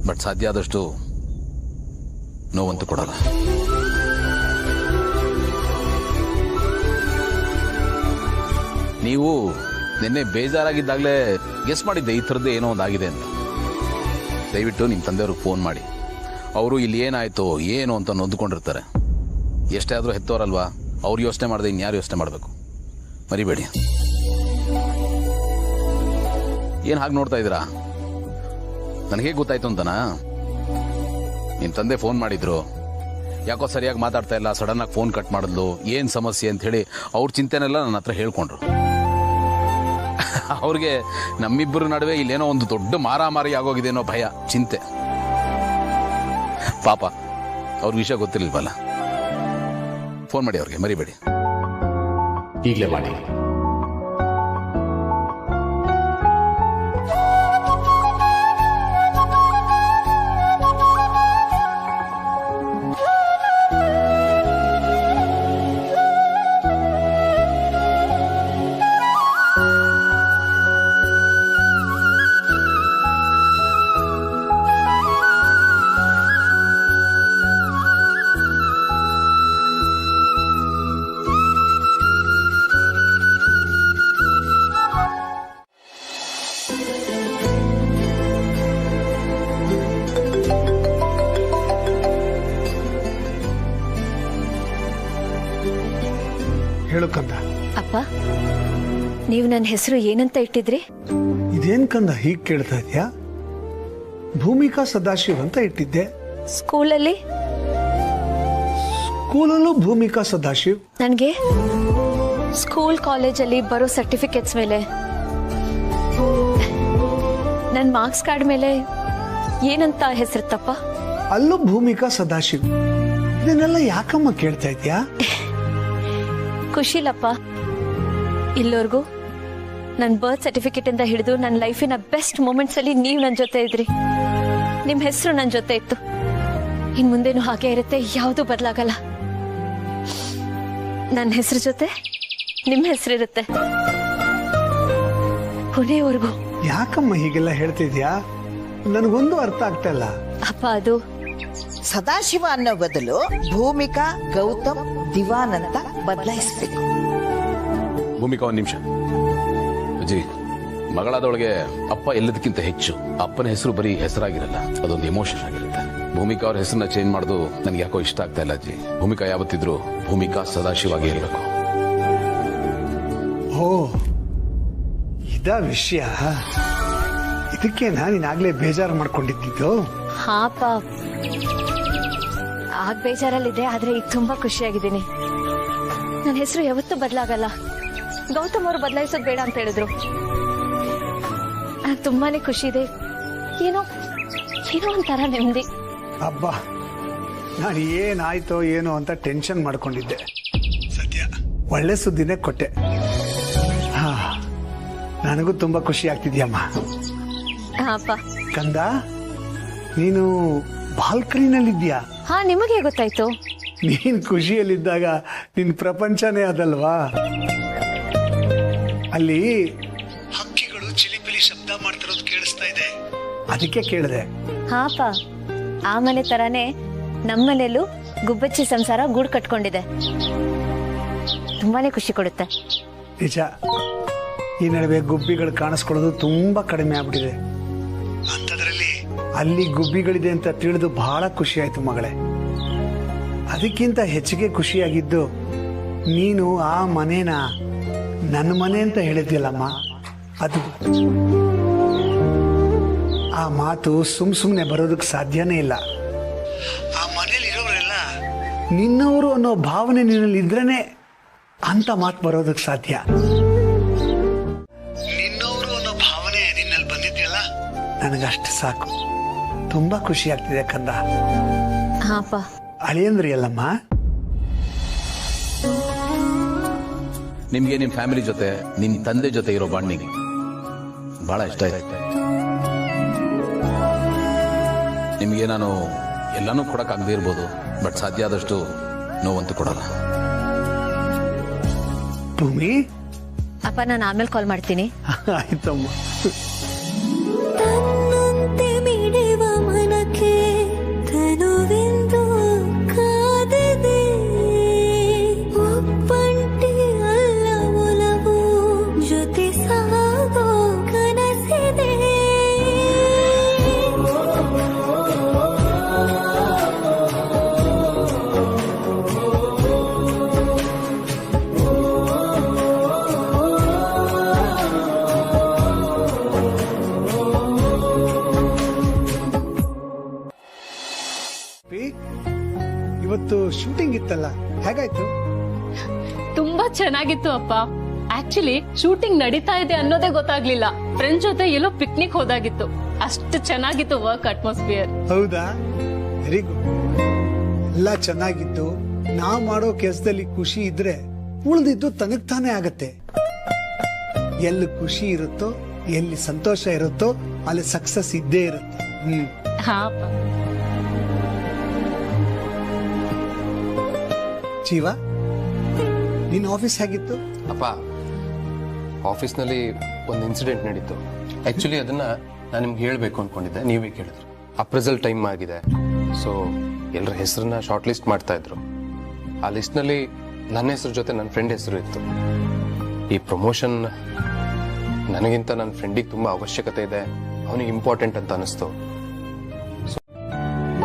ಬಟ್ ಸಾಧ್ಯ ಆದಷ್ಟು ನೋವಂತೂ ಕೊಡಲ್ಲ. ನೀವು ನಿನ್ನೆ ಬೇಜಾರಾಗಿದ್ದಾಗಲೇ ಗೆಸ್ ಮಾಡಿದ್ದೆ ಈ ಥರದ್ದೇ ಏನೋ ಒಂದಾಗಿದೆ ಅಂತ. ದಯವಿಟ್ಟು ನಿಮ್ಮ ತಂದೆಯವ್ರಿಗೆ ಫೋನ್ ಮಾಡಿ. ಅವರು ಇಲ್ಲಿ ಏನಾಯ್ತು ಏನು ಅಂತ ನೊಂದ್ಕೊಂಡಿರ್ತಾರೆ. ಎಷ್ಟೇ ಆದರೂ ಹೆತ್ತೋರಲ್ವಾ, ಅವ್ರು ಯೋಚನೆ ಮಾಡಿದೆ ಇನ್ಯಾರು ಯೋಚನೆ ಮಾಡಬೇಕು. ಮರಿಬೇಡಿ. ಏನು ಹಾಗೆ ನೋಡ್ತಾ ಇದ್ದೀರಾ? ನನಗೆ ಗೊತ್ತಾಯ್ತು ಅಂತನಾ? ನಿಮ್ಮ ತಂದೆ ಫೋನ್ ಮಾಡಿದ್ರು, ಯಾಕೋ ಸರಿಯಾಗಿ ಮಾತಾಡ್ತಾ ಇಲ್ಲ, ಸಡನ್ ಆಗಿ ಫೋನ್ ಕಟ್ ಮಾಡಿದ್ಲು, ಏನು ಸಮಸ್ಯೆ ಅಂತ ಹೇಳಿ ಅವ್ರ ಚಿಂತೆನೆಲ್ಲ ನನ್ನ ಹತ್ರ ಹೇಳ್ಕೊಂಡ್ರು. ಅವ್ರಿಗೆ ನಮ್ಮಿಬ್ಬರ ನಡುವೆ ಇಲ್ಲೇನೋ ಒಂದು ದೊಡ್ಡ ಮಾರಾಮಾರಿ ಆಗೋಗಿದೆ ಅನ್ನೋ ಭಯ, ಚಿಂತೆ. ಪಾಪ ಅವ್ರ ವಿಷಯ ಗೊತ್ತಿರ್ಲಿಲ್ವಲ್ಲ. ಫೋನ್ ಮಾಡಿ ಅವ್ರಿಗೆ, ಮರಿಬೇಡಿ. ಈಗಲೇ ಮಾಡಿ. ನೀವು ನನ್ನ ಹೆಸರು ಏನಂತ ಇಟ್ಟಿದ್ರಿ? ಇದೇನ್ ಕಂದ ಹೀಗ್ ಕೇಳ್ತಾ ಇದ್ಯಾ? ಭೂಮಿಕಾ ಸದಾಶಿವ್ ಅಂತ ಇಟ್ಟಿದ್ದೆ. ಸ್ಕೂಲಲ್ಲಿ? ಸ್ಕೂಲಲ್ಲೂ ಭೂಮಿಕಾ ಸದಾಶಿವ್. ನನಗೆ ಸ್ಕೂಲ್ ಕಾಲೇಜಲ್ಲಿ ಬರೋ ಸರ್ಟಿಫಿಕೇಟ್ಸ್ ಮೇಲೆ, ನನ್ನ ಮಾರ್ಕ್ಸ್ ಕಾರ್ಡ್ ಮೇಲೆ ಏನಂತ ಹೆಸರಿತ್ತಪ್ಪ? ಅಲ್ಲೂ ಭೂಮಿಕಾ ಸದಾಶಿವ್. ಇದನ್ನೆಲ್ಲ ಯಾಕಮ್ಮ ಕೇಳ್ತಾ ಇದ್ಯಾ? ಖುಷಿಲಪ್ಪ, ಇಲ್ಲೋರ್ಗು ನನ್ನ ಬರ್ತ್ ಸರ್ಟಿಫಿಕೇಟ್ ಇಂದ ಹಿಡಿದು ನನ್ನ ಲೈಫಿನ ಬೆಸ್ಟ್ ಮೂಮೆಂಟ್ಸ್ ಅಲ್ಲಿ ನೀವು ನನ್ನ ಜೊತೆ ಇದ್ರಿ. ನಿಮ್ಮ ಹೆಸರು ನನ್ನ ಜೊತೆ ಇತ್ತು. ಇನ್ ಮುಂದೇನು ಹಾಗೆ ಇರುತ್ತೆ, ಯಾವುದು ಬದಲಾಗಲ್ಲ. ನನ್ನ ಹೆಸರು ಜೊತೆ ನಿಮ್ಮ ಹೆಸರಿರುತ್ತೆ ಕೊನೆವರೆಗೂ. ಯಾಕಮ್ಮ ಹೀಗೆಲ್ಲ ಹೇಳ್ತಿದ್ಯಾ? ನನಗೊಂದು ಅರ್ಥ ಆಗ್ತಾ ಇಲ್ಲ. ಅಪ್ಪ, ಅದು ಸದಾಶಿವ ಅನ್ನೋ ಬದಲು ಭೂಮಿಕಾ ಗೌತಮ್ ದಿವಾನ್ ಅಂತ ಬದಲಾಯಿಸ್ಬೇಕು. ಭೂಮಿಕಾ, ಒಂದು ನಿಮಿಷ. ಅಜ್ಜಿ, ಮಗಳಾದವಳಿಗೆ ಅಪ್ಪ ಎಲ್ಲದಕ್ಕಿಂತ ಹೆಚ್ಚು. ಅಪ್ಪನ ಹೆಸರು ಬರೀ ಹೆಸರಾಗಿರಲ್ಲ, ಅದೊಂದು ಎಮೋಷನ್ ಆಗಿರುತ್ತೆ. ಭೂಮಿಕಾ ಅವ್ರ ಹೆಸರನ್ನ ಚೇಂಜ್ ಮಾಡೋದು ನನ್ಗೆ ಯಾಕೋ ಇಷ್ಟ ಆಗ್ತಾ ಇಲ್ಲ ಅಜ್ಜಿ. ಭೂಮಿಕಾ ಯಾವತ್ತಿದ್ರು ಭೂಮಿಕಾ ಸದಾಶಿವಾಗಿ ಇರಬೇಕು. ಓ, ಇದ ವಿಷಯ. ಇದಕ್ಕೆ ನಾನಿನಾಗ್ಲೇ ಬೇಜಾರು ಮಾಡ್ಕೊಂಡಿದ್ದು. ಹಾಪ, ಆಗ ಬೇಜಾರಲ್ಲಿದೆ, ಆದ್ರೆ ಈಗ ತುಂಬಾ ಖುಷಿಯಾಗಿದ್ದೀನಿ. ನನ್ನ ಹೆಸರು ಯಾವತ್ತೂ ಬದಲಾಗಲ್ಲ. ಗೌತಮ್ ಅವರು ಬದಲಾಯಿಸೋದು ಬೇಡ ಅಂತ ಹೇಳಿದ್ರು. ನನಗೆ ತುಂಬಾನೇ ಖುಷಿ ಇದೆ. ಏನೋ ಒಂಥರ ನೆಮ್ಮದಿ. ಅಬ್ಬಾ, ನಾನು ಏನಾಯ್ತೋ ಏನೋ ಅಂತ ಟೆನ್ಷನ್ ಮಾಡ್ಕೊಂಡಿದ್ದೆ. ಸದ್ಯ ಒಳ್ಳೆ ಸುದ್ದಿನೇ ಕೊಟ್ಟೆ. ಹಾ, ನನಗೂ ತುಂಬಾ ಖುಷಿ ಆಗ್ತಿದ್ಯಮ್ಮ. ಹಾಪ. ಕಂದ, ನೀನು ಬಾಲ್ಕನಿನಲ್ಲಿದ್ಯಾ? ಹಾ, ನಿಮಗೆ ಗೊತ್ತಾಯ್ತು? ನೀನ್ ಖುಷಿಯಲ್ಲಿದ್ದಾಗ ನಿನ್ ಪ್ರಪಂಚನೇ ಅದಲ್ವಾ. ಅಲ್ಲಿ ಹಕ್ಕಿಗಳು ಚಿಲಿಪಿಲಿ ಶಬ್ದ ಮಾಡ್ತಿರೋದು ಕೇಳಿಸ್ತಾ ಇದೆ, ಅದಕ್ಕೆ ಕೇಳಿದೆ. ಹಾಪ, ಆ ಮನೆ ತರಾನೇ ನಮ್ಮನೇಲೂ ಗುಬ್ಬಚ್ಚಿ ಸಂಸಾರ ಗೂಡು ಕಟ್ಕೊಂಡಿದೆ. ತುಂಬಾನೇ ಖುಷಿ ಕೊಡುತ್ತೆ. ನಿಜ, ಈ ನಡುವೆ ಗುಬ್ಬಿಗಳು ಕಾಣಿಸ್ಕೊಳ್ಳೋದು ತುಂಬಾ ಕಡಿಮೆ ಆಗ್ಬಿಟ್ಟಿದೆ. ಅಂಥದ್ರಲ್ಲಿ ಅಲ್ಲಿ ಗುಬ್ಬಿಗಳಿದೆ ಅಂತ ತಿಳಿದು ಬಹಳ ಖುಷಿ ಆಯ್ತು ಮಗಳೇ. ಅದಕ್ಕಿಂತ ಹೆಚ್ಚಿಗೆ ಖುಷಿಯಾಗಿದ್ದು ನೀನು ಆ ಮನೇನ ನನ್ನ ಮನೆ ಅಂತ ಹೇಳಿದ್ಯಲ್ಲಮ್ಮ, ಅದು. ಆ ಮಾತು ಸುಮ್ನೆ ಬರೋದಕ್ಕೆ ಸಾಧ್ಯನೇ ಇಲ್ಲ. ಆ ಮನೇಲಿ ಇರೋರೆಲ್ಲ ನಿನ್ನವರು ಅನ್ನೋ ಭಾವನೆ ನಿನ್ನಲ್ಲಿ ಇದ್ರೇನೆ ಅಂತ ಮಾತು ಬರೋದಕ್ಕೆ ಸಾಧ್ಯ. ನಿನ್ನವರು ಅನ್ನೋ ಭಾವನೆ ನಿನ್ನಲ್ಲಿ ಬಂದಿದ್ಯಲ್ಲ, ನನಗಷ್ಟು ಸಾಕು. ತುಂಬಾ ಖುಷಿ ಆಗ್ತಿದೆ ಕಂದ. ಹಾಪ. ಅಳಿಯಂದ್ರಿ ಅಲ್ಲಮ್ಮ. ನಿಮ್ಗೆ ನಿಮ್ ಫ್ಯಾಮಿಲಿ ಜೊತೆ, ನಿಮ್ ತಂದೆ ಜೊತೆ ಇರೋ ಬಾಂಡಿಂಗ್ ಬಹಳ ಇಷ್ಟ ಆಯ್ತು. ನಿಮ್ಗೆ ನಾನು ಎಲ್ಲಾನು ಕೊಡಕ್ ಆಗದೆ ಇರ್ಬೋದು, ಬಟ್ ಸಾಧ್ಯ ಆದಷ್ಟು ನೋವಂತೂ ಕೊಡಲ್ಲ. ಭೂಮಿ, ಅಪ್ಪ, ನಾನು ಆಮೇಲೆ ಕಾಲ್ ಮಾಡ್ತೀನಿ. ಆಯ್ತಮ್ಮ. ಇವತ್ತು ಶೂಟಿಂಗ್ ಇತ್ತಲ್ಲ, ಹೇಗಾಯ್ತು? ತುಂಬಾ ಚೆನ್ನಾಗಿತ್ತು ಅಪ್ಪ. ಆಕ್ಚುಲಿ ಶೂಟಿಂಗ್ ನಡೀತಾ ಇದೆ ಅನ್ನೋದೇ ಗೊತ್ತಾಗ್ಲಿಲ್ಲ. ಫ್ರೆಂಡ್ಸ್ ಜೊತೆ ಎಲ್ಲೋ ಪಿಕ್ನಿಕ್ ಹೋದಾಗಿತ್ತು. ಅಷ್ಟು ಚೆನ್ನಾಗಿತ್ತು ವರ್ಕ್ ಅಟ್ಮಾಸ್ಫಿಯರ್. ಹೌದಾ? Very good. ಎಲ್ಲ ಚೆನ್ನಾಗಿತ್ತು. ನಾವ್ ಮಾಡೋ ಕೆಲಸದಲ್ಲಿ ಖುಷಿ ಇದ್ರೆ ಉಳಿದಿದ್ದು ತನಗ್ ತಾನೇ ಆಗತ್ತೆ. ಎಲ್ಲಿ ಖುಷಿ ಇರುತ್ತೋ, ಎಲ್ಲಿ ಸಂತೋಷ ಇರುತ್ತೋ ಅಲ್ಲಿ ಸಕ್ಸಸ್ ಇದ್ದೇ ಇರುತ್ತೆ. ಜೀವ, ನಿನ್ನ ಆಫೀಸ್ ಹೇಗಿತ್ತು? ಅಪ್ಪ, ಆಫೀಸ್ನಲ್ಲಿ ಒಂದು ಇನ್ಸಿಡೆಂಟ್ ನಡೀತು. ಆಕ್ಚುಲಿ ಅದನ್ನ ನಾನು ನಿಮ್ಗೆ ಹೇಳಬೇಕು ಅನ್ಕೊಂಡಿದ್ದೆ, ನೀವೇ ಕೇಳಿದ್ರು. ಅಪ್ರೆಸಲ್ ಟೈಮ್ ಆಗಿದೆ, ಸೊ ಎಲ್ಲರ ಹೆಸರನ್ನ ಶಾರ್ಟ್ ಲಿಸ್ಟ್ ಮಾಡ್ತಾ ಇದ್ರು. ಆ ಲಿಸ್ಟ್ನಲ್ಲಿ ನನ್ನ ಹೆಸರು ಜೊತೆ ನನ್ನ ಫ್ರೆಂಡ್ ಹೆಸರು ಇತ್ತು. ಈ ಪ್ರಮೋಷನ್ ನನಗಿಂತ ನನ್ನ ಫ್ರೆಂಡಿಗೆ ತುಂಬ ಅವಶ್ಯಕತೆ ಇದೆ, ಅವನಿಗೆ ಇಂಪಾರ್ಟೆಂಟ್ ಅಂತ ಅನಿಸ್ತು.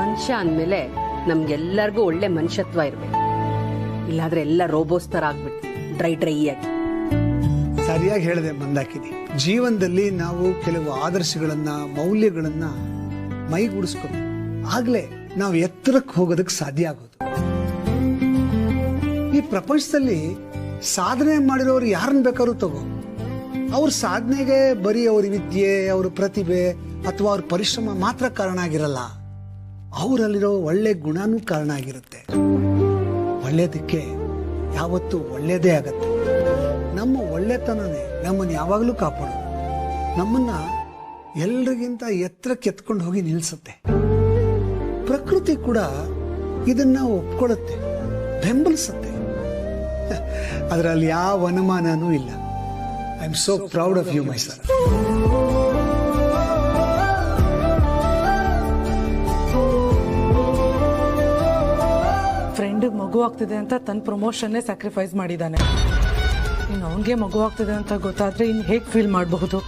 ಮನುಷ್ಯ ಅಂದಮೇಲೆ ನಮ್ಗೆಲ್ಲರಿಗೂ ಒಳ್ಳೆ ಮನುಷ್ಯತ್ವ ಇರಬೇಕು. ಇಲ್ಲಾದ್ರೆ ಎಲ್ಲ ರೋಬೋಸ್ ತರ ಆಗ್ಬಿಡ್ತೀವಿ, ಡ್ರೈ ಆಗಿ. ಸರಿಯಾಗಿ ಹೇಳಿದೆ ಮಂದಾಕಿನಿ. ಜೀವನದಲ್ಲಿ ನಾವು ಕೆಲವು ಆದರ್ಶಗಳನ್ನ ಮೌಲ್ಯಗಳನ್ನ ಮೈಗೂಡಿಸ್ಕೋಬೇಕು. ಆಗ್ಲೇ ನಾವು ಎತ್ತರಕ್ಕೆ ಹೋಗೋದಕ್ಕೆ ಸಾಧ್ಯ ಆಗೋದು. ಈ ಪ್ರಪಂಚದಲ್ಲಿ ಸಾಧನೆ ಮಾಡಿರೋರು ಯಾರನ್ನ ಬೇಕಾದ್ರೂ ತಗೋ, ಅವ್ರ ಸಾಧನೆಗೆ ಬರೀ ಅವ್ರ ವಿದ್ಯೆ, ಅವ್ರ ಪ್ರತಿಭೆ ಅಥವಾ ಅವ್ರ ಪರಿಶ್ರಮ ಮಾತ್ರ ಕಾರಣ ಆಗಿರಲ್ಲ. ಅವರಲ್ಲಿರೋ ಒಳ್ಳೆ ಗುಣನೂ ಕಾರಣ ಆಗಿರುತ್ತೆ. ಒಳ್ಳೇದಕ್ಕೆ ಯಾವತ್ತೂ ಒಳ್ಳೇದೇ ಆಗತ್ತೆ. ನಮ್ಮ ಒಳ್ಳೆತನನೇ ನಮ್ಮನ್ನು ಯಾವಾಗಲೂ ಕಾಪಾಡೋದು, ನಮ್ಮನ್ನ ಎಲ್ರಿಗಿಂತ ಎತ್ತರಕ್ಕೆ ಎತ್ಕೊಂಡು ಹೋಗಿ ನಿಲ್ಸುತ್ತೆ. ಪ್ರಕೃತಿ ಕೂಡ ಇದನ್ನ ಒಪ್ಕೊಳ್ಳುತ್ತೆ, ಬೆಂಬಲಿಸುತ್ತೆ. ಅದರಲ್ಲಿ ಯಾವ ಅನುಮಾನನೂ ಇಲ್ಲ. I am so proud of you my sir. Friend ಮಗು ಆಗ್ತಿದೆ ಅಂತ ತನ್ನ ಪ್ರಮೋಷನ್ನೇ ಸ್ಯಾಕ್ರಿಫೈಸ್ ಮಾಡಿದ್ದಾನೆ. ಇನ್ನು ಅವನಿಗೆ ಮಗು ಆಗ್ತಿದೆ ಅಂತ ಗೊತ್ತಾದ್ರೆ ಇನ್ನು ಹೇಗೆ ಫೀಲ್ ಮಾಡಬಹುದು?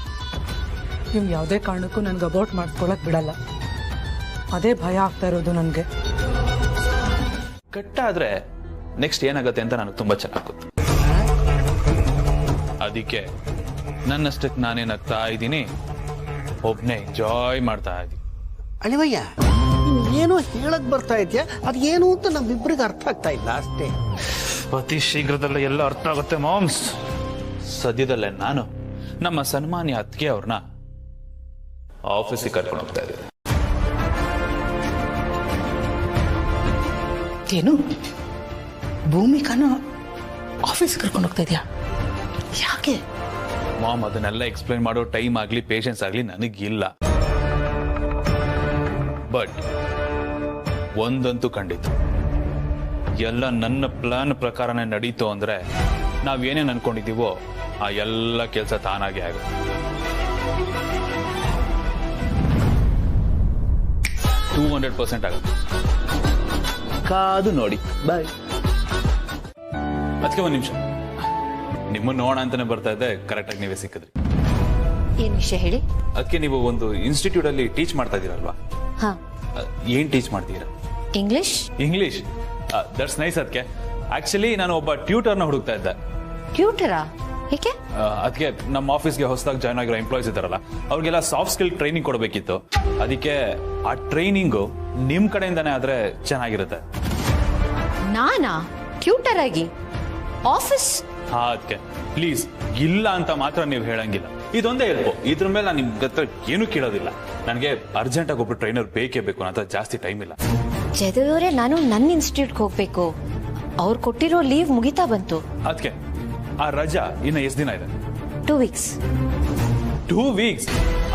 ಇವ್ನು ಯಾವುದೇ ಕಾರಣಕ್ಕೂ ನನ್ಗೆ ಅಬೌಟ್ ಮಾಡ್ಕೊಳಕ್ ಬಿಡಲ್ಲ. ಅದೇ ಭಯ ಆಗ್ತಾ ಇರೋದು ನನಗೆ. ಕಟ್ಟಾದ್ರೆ ನೆಕ್ಸ್ಟ್ ಏನಾಗುತ್ತೆ ಅಂತ ನನಗೆ ತುಂಬಾ ಚೆನ್ನಾಗಿ ಗೊತ್ತು. ಅದಕ್ಕೆ ನನ್ನಷ್ಟಕ್ಕೆ ನಾನೇ ನಗ್ತಾ ಇದ್ದೀನಿ, ಒಬ್ನೇ ಎಂಜಾಯ್ ಮಾಡ್ತಾ ಇದ್ದೀನಿ. ಅಳಿವಯ್ಯ, ಏನೋ ಹೇಳಕ್ ಬರ್ತಾ ಇದೆಯಾ, ಅದು ಏನು ಅಂತ ನಮ್ಮಿಬ್ಬರಿಗೆ ಅರ್ಥ ಆಗ್ತಾ ಇಲ್ಲ ಅಷ್ಟೇ. ಅತಿ ಶೀಘ್ರದಲ್ಲೇ ಎಲ್ಲ ಅರ್ಥ ಆಗುತ್ತೆ ಮಾಮ್ಸ್. ಸದ್ಯದಲ್ಲೇ ನಾನು ನಮ್ಮ ಸನ್ಮಾನ್ಯ ಅತ್ತಿಗೆ ಅವ್ರನ್ನ ಆಫೀಸಿಗೆ ಕರ್ಕೊಂಡು ಹೋಗ್ತಾ ಇದ್ದೀನಿ. ಏನು ಭೂಮಿಕಾನ ಆಫೀಸ್ ಕರ್ಕೊಂಡು ಹೋಗ್ತಾ ಇದೆಯಾ? ಯಾಕೆ ಮಾಮ್? ಅದನ್ನೆಲ್ಲ ಎಕ್ಸ್ಪ್ಲೈನ್ ಮಾಡೋ ಟೈಮ್ ಆಗ್ಲಿ ಪೇಷನ್ಸ್ ಆಗ್ಲಿ ನನಗಿಲ್ಲ. ಬಟ್ ಒಂದಂತೂ ಖಂಡಿತ, ಎಲ್ಲ ನನ್ನ ಪ್ಲಾನ್ ಪ್ರಕಾರನೇ ನಡೀತು ಅಂದ್ರೆ ನಾವೇನೇನು ಅನ್ಕೊಂಡಿದ್ದೀವೋ ಆ ಎಲ್ಲ ಕೆಲಸ ತಾನಾಗೆ ಆಗುತ್ತೆ. 200% ಆಗುತ್ತೆ. ಕಾದು ನೋಡಿ. ಬಾಯ್. ಅದಕ್ಕೆ ಒಂದು ನಿಮಿಷ, ನಿಮ್ಮನ್ನ ನೋಡೋಣ ಅಂತಾನೆ ಬರ್ತಾ ಇದ್ದೆ, ಕರೆಕ್ಟಾಗಿ ನೀವೇ ಸಿಕ್ಕಿದ್ರಿ. ಏನ್ ವಿಷಯ ಹೇಳಿ? ಅದಕ್ಕೆ ನೀವು ಒಂದು ಇನ್ಸ್ಟಿಟ್ಯೂಟ್ ಅಲ್ಲಿ ಟೀಚ್ ಮಾಡ್ತಾ ಇದೀರಲ್ವಾ? ಹಾ. ಏನ್ ಟೀಚ್ ಮಾಡ್ತೀರಾ? ಇಂಗ್ಲಿಷ್. ಇಂಗ್ಲಿಷ್? That's nice. ಅದಕ್ಕೆ ಆಕ್ಚುಲಿ ನಾನು ಒಬ್ಬ ಟ್ಯೂಟರ್ನ ಹುಡುಕ್ತಾ ಇದ್ದೆ. ಟ್ಯೂಟರಾ? ಏಕೆ? ಅದಕ್ಕೆ ನಮ್ಮ ಆಫೀಸ್ಗೆ ಹೊಸದಾಗಿ ಜಾಯ್ನ್ ಆಗಿರೋ ಎಂಪ್ಲಾಯೀಸ್ ಇದ್ದಾರಲ್ಲ, ಅವ್ರಿಗೆಲ್ಲ ಸಾಫ್ಟ್ ಸ್ಕಿಲ್ ಟ್ರೈನಿಂಗ್ ಕೊಡಬೇಕಿತ್ತು. ಅದಕ್ಕೆ ಆ ಟ್ರೈನಿಂಗು ನಿಮ್ ಕಡೆಯಿಂದಾನೇ ಆದ್ರೆ ಚೆನ್ನಾಗಿರುತ್ತೆ. ನಾನಾ ಟ್ಯೂಟರ್ ಆಗಿ ಆಫೀಸ್? ಹಾ, ಅದಕ್ಕೆ ಪ್ಲೀಸ್ ಇಲ್ಲ ಅಂತ ಮಾತ್ರ ನೀವು ಹೇಳಂಗಿಲ್ಲ. ಇದೊಂದೇ ಇರ್ಬೋ, ಇದ್ರ ಮೇಲೆ ನಾನು ನಿಮ್ ಹತ್ರ ಏನು ಕೇಳೋದಿಲ್ಲ. ನನಗೆ ಅರ್ಜೆಂಟ್ ಆಗಿ ಒಬ್ರು ಟ್ರೈನರ್ ಬೇಕೇ ಬೇಕು, ಅಂತ ಜಾಸ್ತಿ ಟೈಮ್ ಇಲ್ಲ. ಜಯದೇವ್ರೆ, ನಾನು ನನ್ನ ಇನ್ಸ್ಟಿಟ್ಯೂಟ್ಗೆ ಹೋಗ್ಬೇಕು. ಅವ್ರು ಕೊಟ್ಟಿರೋ ಲೀವ್ ಮುಗಿತಾ ಬಂತು. ಅದಕ್ಕೆ ಆ ರಜಾ ಇನ್ನ ಎಷ್ಟು ದಿನ ಇದೆ? 2 weeks. 2 weeks?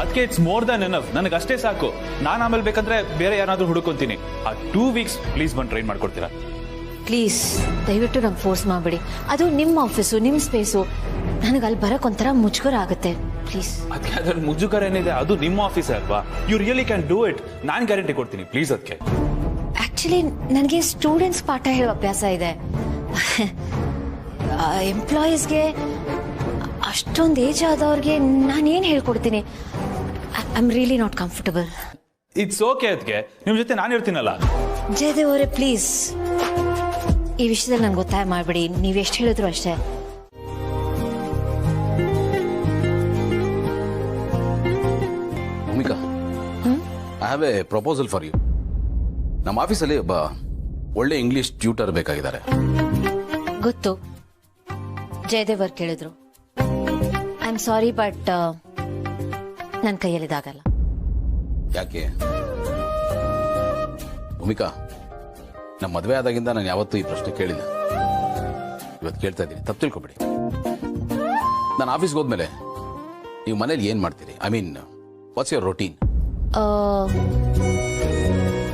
ಅದಕ್ಕೆ ಇಟ್ಸ್ ಮೋರ್ ದನ್ ಎನಫ್. ನನಗೆ ಅಷ್ಟೇ ಸಾಕು. ನಾನು ಆಮೇಲೆ ಬೇಕಂದ್ರೆ ಬೇರೆ ಯಾರಾದ್ರೂ ಹುಡುಕೊಂತೀನಿ. ಆ 2 weeks ಪ್ಲೀಸ್ ಬಂದು ಟ್ರೈನ್ ಮಾಡ್ಕೊಡ್ತೀರಾ? ಪ್ಲೀಸ್ ದಯವಿಟ್ಟು ನಂಗೆ ಫೋರ್ಸ್ ಮಾಡಬೇಡಿ. ಅದು ನಿಮ್ಮ ಆಫೀಸು, ನಿಮ್ಮ ಸ್ಪೇಸು. ನನಗೆ ಅಲ್ಲಿ ಬರಕ್ ಒಂಥರ ಮುಜುಗರ ಆಗುತ್ತೆ. ಪ್ಲೀಸ್. ಅದಕ್ಕೆ ಅದ್ರಲ್ಲಿ ಮುಜುಗರ ಏನಿದೆ? ಅದು ನಿಮ್ಮ ಆಫೀಸ್ ಅಲ್ವಾ? You really can do it. ನಾನು ಗ್ಯಾರಂಟಿ ಕೊಡ್ತೀನಿ. ಪ್ಲೀಸ್. ಅದಕ್ಕೆ ಆಕ್ಚುಲಿ ನನಗೆ ಸ್ಟೂಡೆಂಟ್ಸ್ ಪಾಠ ಹೇಳೋ ಅಭ್ಯಾಸ ಇದೆ. ಎಂಪ್ಲಾಯೀಸ್ಗೆ, ಅಷ್ಟೊಂದು ಏಜ್ ಆದವ್ರಿಗೆ ನಾನೇನು ಹೇಳ್ಕೊಡ್ತೀನಿ? I am really not comfortable. It's okay. ಅದಕ್ಕೆ ನಿಮ್ ಜೊತೆ ನಾನು ಇರ್ತೀನಲ್ಲ. ಜಯದೇವ್ ಅವರೇ, ಪ್ಲೀಸ್ ಈ ವಿಷಯದಲ್ಲಿ ನಂಗೆ ಒತ್ತಾಯ ಮಾಡಬೇಡಿ. ನೀವೆಷ್ಟು ಹೇಳಿದ್ರು ಅಷ್ಟೇ. Bhoomika, I have a proposal for you. ನಮ್ಮ ಆಫೀಸಲ್ಲಿ ಒಬ್ಬ ಒಳ್ಳೆ ಇಂಗ್ಲಿಷ್ ಟ್ಯೂಟರ್ ಬೇಕಾಗಿದ್ದಾರೆ. ಗೊತ್ತು, ಜಯದೇವ್ ಅವ್ರು ಕೇಳಿದ್ರು. ಐ ಆಮ್ ಸಾರಿ, ಬಟ್ ನನ್ನ ಕೈಯಲ್ಲಿದಾಗಲ್ಲ. ಯಾಕೆ ಭೂಮಿಕಾ? ನಮ್ಮ ಮದುವೆ ಆದಾಗಿಂದ ನಾನು ಯಾವತ್ತೂ ಈ ಪ್ರಶ್ನೆ ಕೇಳಿಲ್ಲ. ಇವತ್ತು ಕೇಳ್ತಾ ಇದ್ದೀನಿ, ತಪ್ಪು ತಿಳ್ಕೊಬೇಡಿ. ನಾನು ಆಫೀಸ್ಗೆ ಹೋದ್ಮೇಲೆ ನೀವು ಮನೇಲಿ ಏನ್ ಮಾಡ್ತೀರಿ? I mean, what's your routine?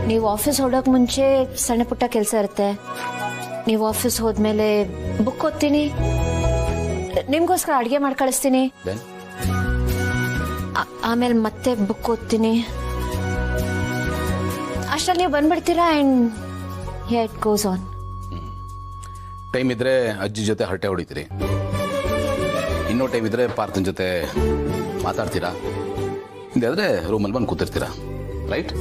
ನೀವು ಆಫೀಸ್ ಹೊರಡೋಕೆ ಮುಂಚೆ ಸಣ್ಣ ಪುಟ್ಟ ಕೆಲಸ ಇರುತ್ತೆ. ನೀವು ಆಫೀಸ್ ಹೋದ್ಮೇಲೆ ಬುಕ್ ಓದ್ತೀನಿ, ನಿಮ್ಗೋಸ್ಕರ ಅಡುಗೆ ಮಾಡಿ ಕಳಿಸ್ತೀನಿ. ಆಮೇಲೆ ಮತ್ತೆ ಬುಕ್ ಓದ್ತೀನಿ. ಅಷ್ಟರಲ್ಲಿ ನೀವು ಬಂದ್ಬಿಡ್ತೀರಾ. And here it goes on. Time ಇದ್ರೆ ಅಜ್ಜಿ ಜೊತೆ ಹರಟೆ ಹೊಡಿತೀರಿ, ಇನ್ನೂ ಟೈಮ್ ಇದ್ರೆ ಪಾರ್ಥನ್ ಜೊತೆ ಮಾತಾಡ್ತೀರಾ, ಹಿಂದಾದ್ರೆ ರೂಮಲ್ಲಿ ಬಂದು ಕೂತಿರ್ತೀರಾ. Right?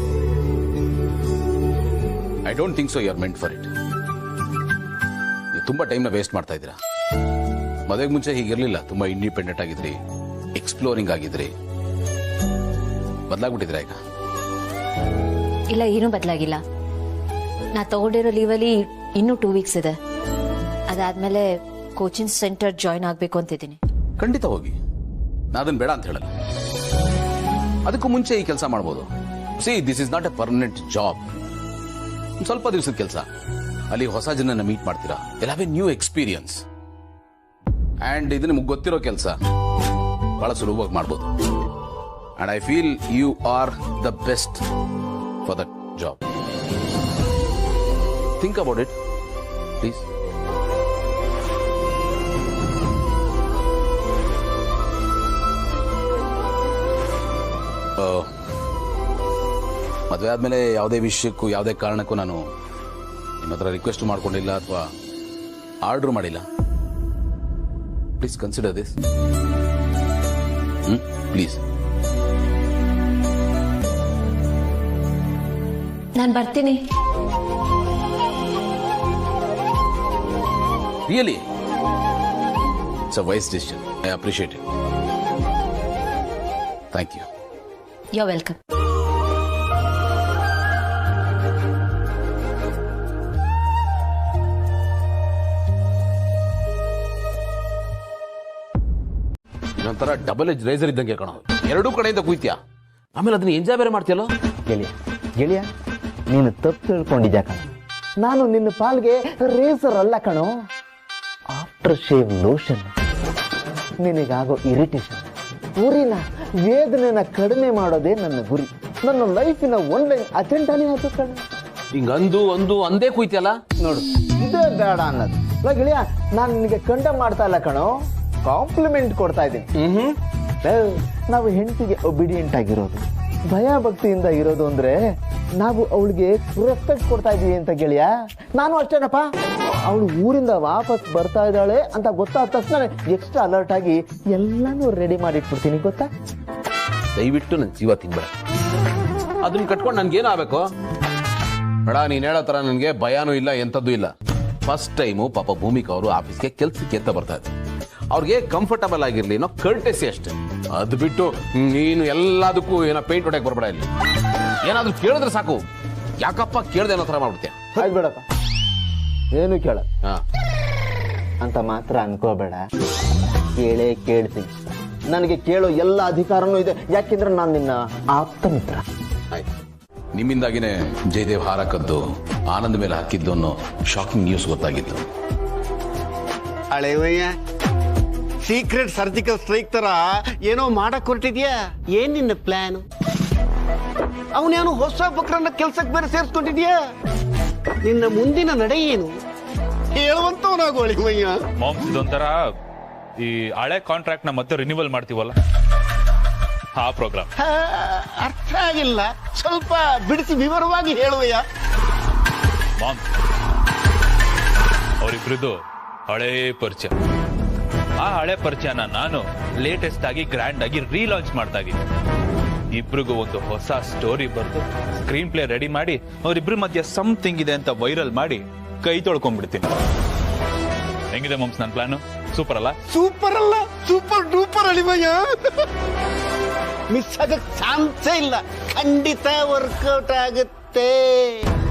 I don't think so you are meant for it. ನೀವು ತುಂಬಾ ಟೈಮ್ನ ವೇಸ್ಟ್ ಮಾಡ್ತಾ ಇದ್ದೀರಾ. ಮದುವೆಗೆ ಮುಂಚೆ ಹೀಗಿರ್ಲಿಲ್ಲ. ತುಂಬಾ ಇಂಡಿಪೆಂಡೆಂಟ್ ಆಗಿದ್ರಿ, ಎಕ್ಸ್ಪ್ಲೋರಿಂಗ್ ಆಗಿದ್ರಿ. ಬದಲಾಗ್ಬಿಟ್ಟಿದ್ರ ಈಗ? ಇಲ್ಲ, ಏನೂ ಬದಲಾಗಿಲ್ಲ. ನಾ ತಗೊಂಡಿರೋ ಲೀವಲ್ಲಿ ಇನ್ನೂ 2 ವೀಕ್ಸ್ ಇದೆ. ಅದಾದ್ಮೇಲೆ ಕೋಚಿಂಗ್ ಸೆಂಟರ್ ಜಾಯ್ನ್ ಆಗ್ಬೇಕು ಅಂತಿದ್ದೀನಿ. ಖಂಡಿತ ಹೋಗಿ, ನಾ ಅದನ್ನ ಬೇಡ ಅಂತ ಹೇಳಲ್ಲ. ಅದಕ್ಕೂ ಮುಂಚೆ ಈ ಕೆಲಸ ಮಾಡ್ಬೋದು. See, this is not a permanent job. ಸ್ವಲ್ಪ ದಿವಸದ ಕೆಲಸ. ಅಲ್ಲಿ ಹೊಸ ಜನನ ಮೀಟ್ ಮಾಡ್ತೀರಾ. You have a new experience. And ಇದು ನಿಮ್ಗೆ ಗೊತ್ತಿರೋ ಕೆಲಸ, ಬಹಳ ಸುಲಭವಾಗಿ ಮಾಡ್ಬೋದು. And I feel you are the best for that job. Think about it please. ಮದುವೆ ಆದ್ಮೇಲೆ ಯಾವುದೇ ವಿಷಯಕ್ಕೂ ಯಾವುದೇ ಕಾರಣಕ್ಕೂ ನಾನು ನಿಮ್ಮ ಹತ್ರ ರಿಕ್ವೆಸ್ಟ್ ಮಾಡ್ಕೊಂಡಿಲ್ಲ ಅಥವಾ ಆರ್ಡರ್ ಮಾಡಿಲ್ಲ. Please consider this. ಪ್ಲೀಸ್. ನಾನು ಬರ್ತೀನಿ. Really it's a wise decision. I appreciate it. Thank you. You are welcome. ಇದೊಂಥರ ಡಬಲ್ ಎಜ್ ರೈಸರ್ ಇದ್ದಂಗೆ ಕಣೋ. ಎರಡೂ ಕಡೆಯಿಂದ ಕುಯ್ತ್ಯಾ, ಆಮೇಲೆ ಅದನ್ನ ಎಂಜಾಯ್ ಬೇರೆ ಮಾಡ್ತೀಯಲ್ಲ. ಗೆಳೆಯ, ನೀನು ತಪ್ಪು ತಿಳ್ಕೊಂಡಿದ್ಯಾ ಕಣ. ನಾನು ನಿನ್ನ ಪಾಲ್ಗೆ ರೇಸರ್ ಅಲ್ಲ ಕಣೋ, ಆಫ್ಟರ್ ಶೇವ್ ಲೋಷನ್. ನಿನಗಾಗೋ ಇರಿಟೇಷನ್, ಉರಿನ, ವೇದನೆನ ಕಡಿಮೆ ಮಾಡೋದೇ ನನ್ನ ಗುರಿ. ನನ್ನ ಲೈಫಿನ ಒನ್ಲೈನ್ ಅಜೆಂಡಾನೇ ಅದು ಕಣ. ಹಿಂಗಂದು ಅಂದೇ ಕುಯ್ತಿಯಲ್ಲ. ನೋಡು, ಇದೇ ಬೇಡ ಅನ್ನೋದು. ಗೆಳೆಯ, ನಾನು ನಿನಗೆ ಕಂಡಮ್ ಮಾಡ್ತಾ ಇಲ್ಲ ಕಣೋ, ಕಾಂಪ್ಲಿಮೆಂಟ್ ಕೊಡ್ತಾ ಇದ್ದೀನಿ. ನಾವು ಹೆಂಡತಿಗೆ ಒಬಿಡಿಯಂಟ್ ಆಗಿರೋದು, ಭಯ ಭಕ್ತಿಯಿಂದ ಇರೋದು ಅಂದ್ರೆ ನಾವು ಅವಳಿಗೆ ರೆಸ್ಪೆಕ್ಟ್ ಕೊಡ್ತಾ ಇದೀವಿ ಅಂತ ಗೆಳೆಯ. ನಾನು ಅಷ್ಟೇನಪ್ಪ. ಅವಳು ಊರಿಂದ ವಾಪಸ್ ಬರ್ತಾ ಇದ್ದಾಳೆ ಅಂತ ಗೊತ್ತಾದ ತಕ್ಷಣ ಎಕ್ಸ್ಟ್ರಾ ಅಲರ್ಟ್ ಆಗಿ ಎಲ್ಲಾನು ರೆಡಿ ಮಾಡಿಟ್ಬಿಡ್ತೀನಿ, ಗೊತ್ತಾ? ದಯವಿಟ್ಟು ನನ್ನ ಜೀವ ತಿನ್ಬೇಡ. ಅದನ್ನ ಕಟ್ಕೊಂಡು ನನ್ಗೇನು ಆಗ್ಬೇಕು ಬೇಡ. ನೀನ್ ಹೇಳೋ ತರ ನನ್ಗೆ ಭಯಾನೂ ಇಲ್ಲ, ಎಂಥದ್ದು ಇಲ್ಲ. ಫಸ್ಟ್ ಟೈಮು ಪಾಪ ಭೂಮಿಕಾ ಅವರು ಆಫೀಸ್ಗೆ ಕೆಲ್ಸಕ್ಕೆ ಅಂತ ಬರ್ತಾ ಇದ್ದಾರೆ. ಅವ್ರಿಗೆ ಕಂಫರ್ಟಬಲ್ ಆಗಿರ್ಲಿ ಅನ್ನೋ ಕರ್ಟೆಸಿ ಅಷ್ಟೇ. ಅದು ಬಿಟ್ಟು ನೀನು ಎಲ್ಲದಕ್ಕೂ ಏನೋ ಪೇಂಟ್ ಹೊಡೆಯಕ್ಕೆ ಬರ್ಬೇಡ. ಇಲ್ಲಿ ಏನಾದ್ರೂ ಕೇಳಿದ್ರೆ ಸಾಕು, ಯಾಕಪ್ಪ ಕೇಳ್ದೆ ಅನ್ನೋ ತರ ಮಾಡ್ಬಿಡ್ತೀಯ. ಆಯ್ತು ಬೇಡಪ್ಪ, ಏನು ಕೇಳ ಅಂತ ಮಾತ್ರ ಅನ್ಕೋಬೇಡ. ಕೇಳೇ ಕೇಳ್ತೀನಿ. ನನಗೆ ಕೇಳೋ ಎಲ್ಲ ಅಧಿಕಾರನೂ ಇದೆ, ಯಾಕೆಂದ್ರೆ ನಾನು ನಿನ್ನ ಆಪ್ತ ಮಿತ್ರ. ಆಯ್ತು, ನಿಮ್ಮಿಂದಾಗಿನೇ ಜಯದೇವ್ ಹಾರ ಕದ್ದು ಆನಂದ್ ಮೇಲೆ ಹಾಕಿದ್ದು ಅನ್ನೋ ಶಾಕಿಂಗ್ ನ್ಯೂಸ್ ಗೊತ್ತಾಗಿತ್ತು. ಹಳೆವಯ್ಯ, ಸೀಕ್ರೆಟ್ ಸರ್ಜಿಕಲ್ ಸ್ಟ್ರೈಕ್ ತರ ಏನೋ ಮಾಡಕ್ ಹೊರಟಿದ್ಯಾ? ಏನ್ ನಿನ್ನ ಪ್ಲಾನ್? ಅವನೇನು ಹೊಸ ಬಕ್ರನ್ನ ಕೆಲ್ಸಕ್ಕೆ ಬೇರೆ ಸೇರಿಸ್ಕೊಂಡಿದ್ಯಾ? ನಿನ್ನ ಮುಂದಿನ ನಡೆ ಏನು ಹೇಳುವಂತವನಾಗು ಹಳೆವಯ್ಯ. ಮಾಮ್ಸ್, ಇದೊಂಥರ ಈ ಹಳೆ ಕಾಂಟ್ರಾಕ್ಟ್ ನ ಮತ್ತೆ ರಿನ್ಯೂವಲ್ ಮಾಡ್ತೀವಲ್ಲ, ಆ ಪ್ರೋಗ್ರಾಮ್. ಅರ್ಥ ಆಗಿಲ್ಲ, ಸ್ವಲ್ಪ ಬಿಡಿಸಿ ವಿವರವಾಗಿ ಹೇಳುವಯ್ಯ. ಮಾಮ್ಸ್, ಅವರಿಬ್ರದ್ದು ಹಳೆ ಪರಿಚಯ. ಆ ಹಳೆ ಪರಿಚಯನ ನಾನು ಲೇಟೆಸ್ಟ್ ಆಗಿ ಗ್ರ್ಯಾಂಡ್ ಆಗಿ ರೀಲಾಂಚ್ ಮಾಡ್ತಾ ಇದ್ದೀನಿ. ಇಬ್ರಿಗೂ ಒಂದು ಹೊಸ ಸ್ಟೋರಿ ಬರೆದು ಸ್ಕ್ರೀನ್ ಪ್ಲೇ ರೆಡಿ ಮಾಡಿ ಅವರಿಬ್ರ ಮಧ್ಯೆ ಸಮಥಿಂಗ್ ಇದೆ ಅಂತ ವೈರಲ್ ಮಾಡಿ ಕೈ ತೊಳ್ಕೊಂಡ್ಬಿಡ್ತೀನಿ. ಹೆಂಗಿದೆ ಮಾಮ್ಸ್ ನನ್ನ ಪ್ಲಾನು? ಸೂಪರ್ ಅಲ್ಲ? ಸೂಪರ್ ಅಲ್ಲ, ಸೂಪರ್ ಡೂಪರ್ ಅಳಿವಯ್ಯ. ಮಿಸ್ ಆಗಕ್ ಚಾನ್ಸೇ ಇಲ್ಲ, ಖಂಡಿತ ವರ್ಕೌಟ್ ಆಗುತ್ತೆ.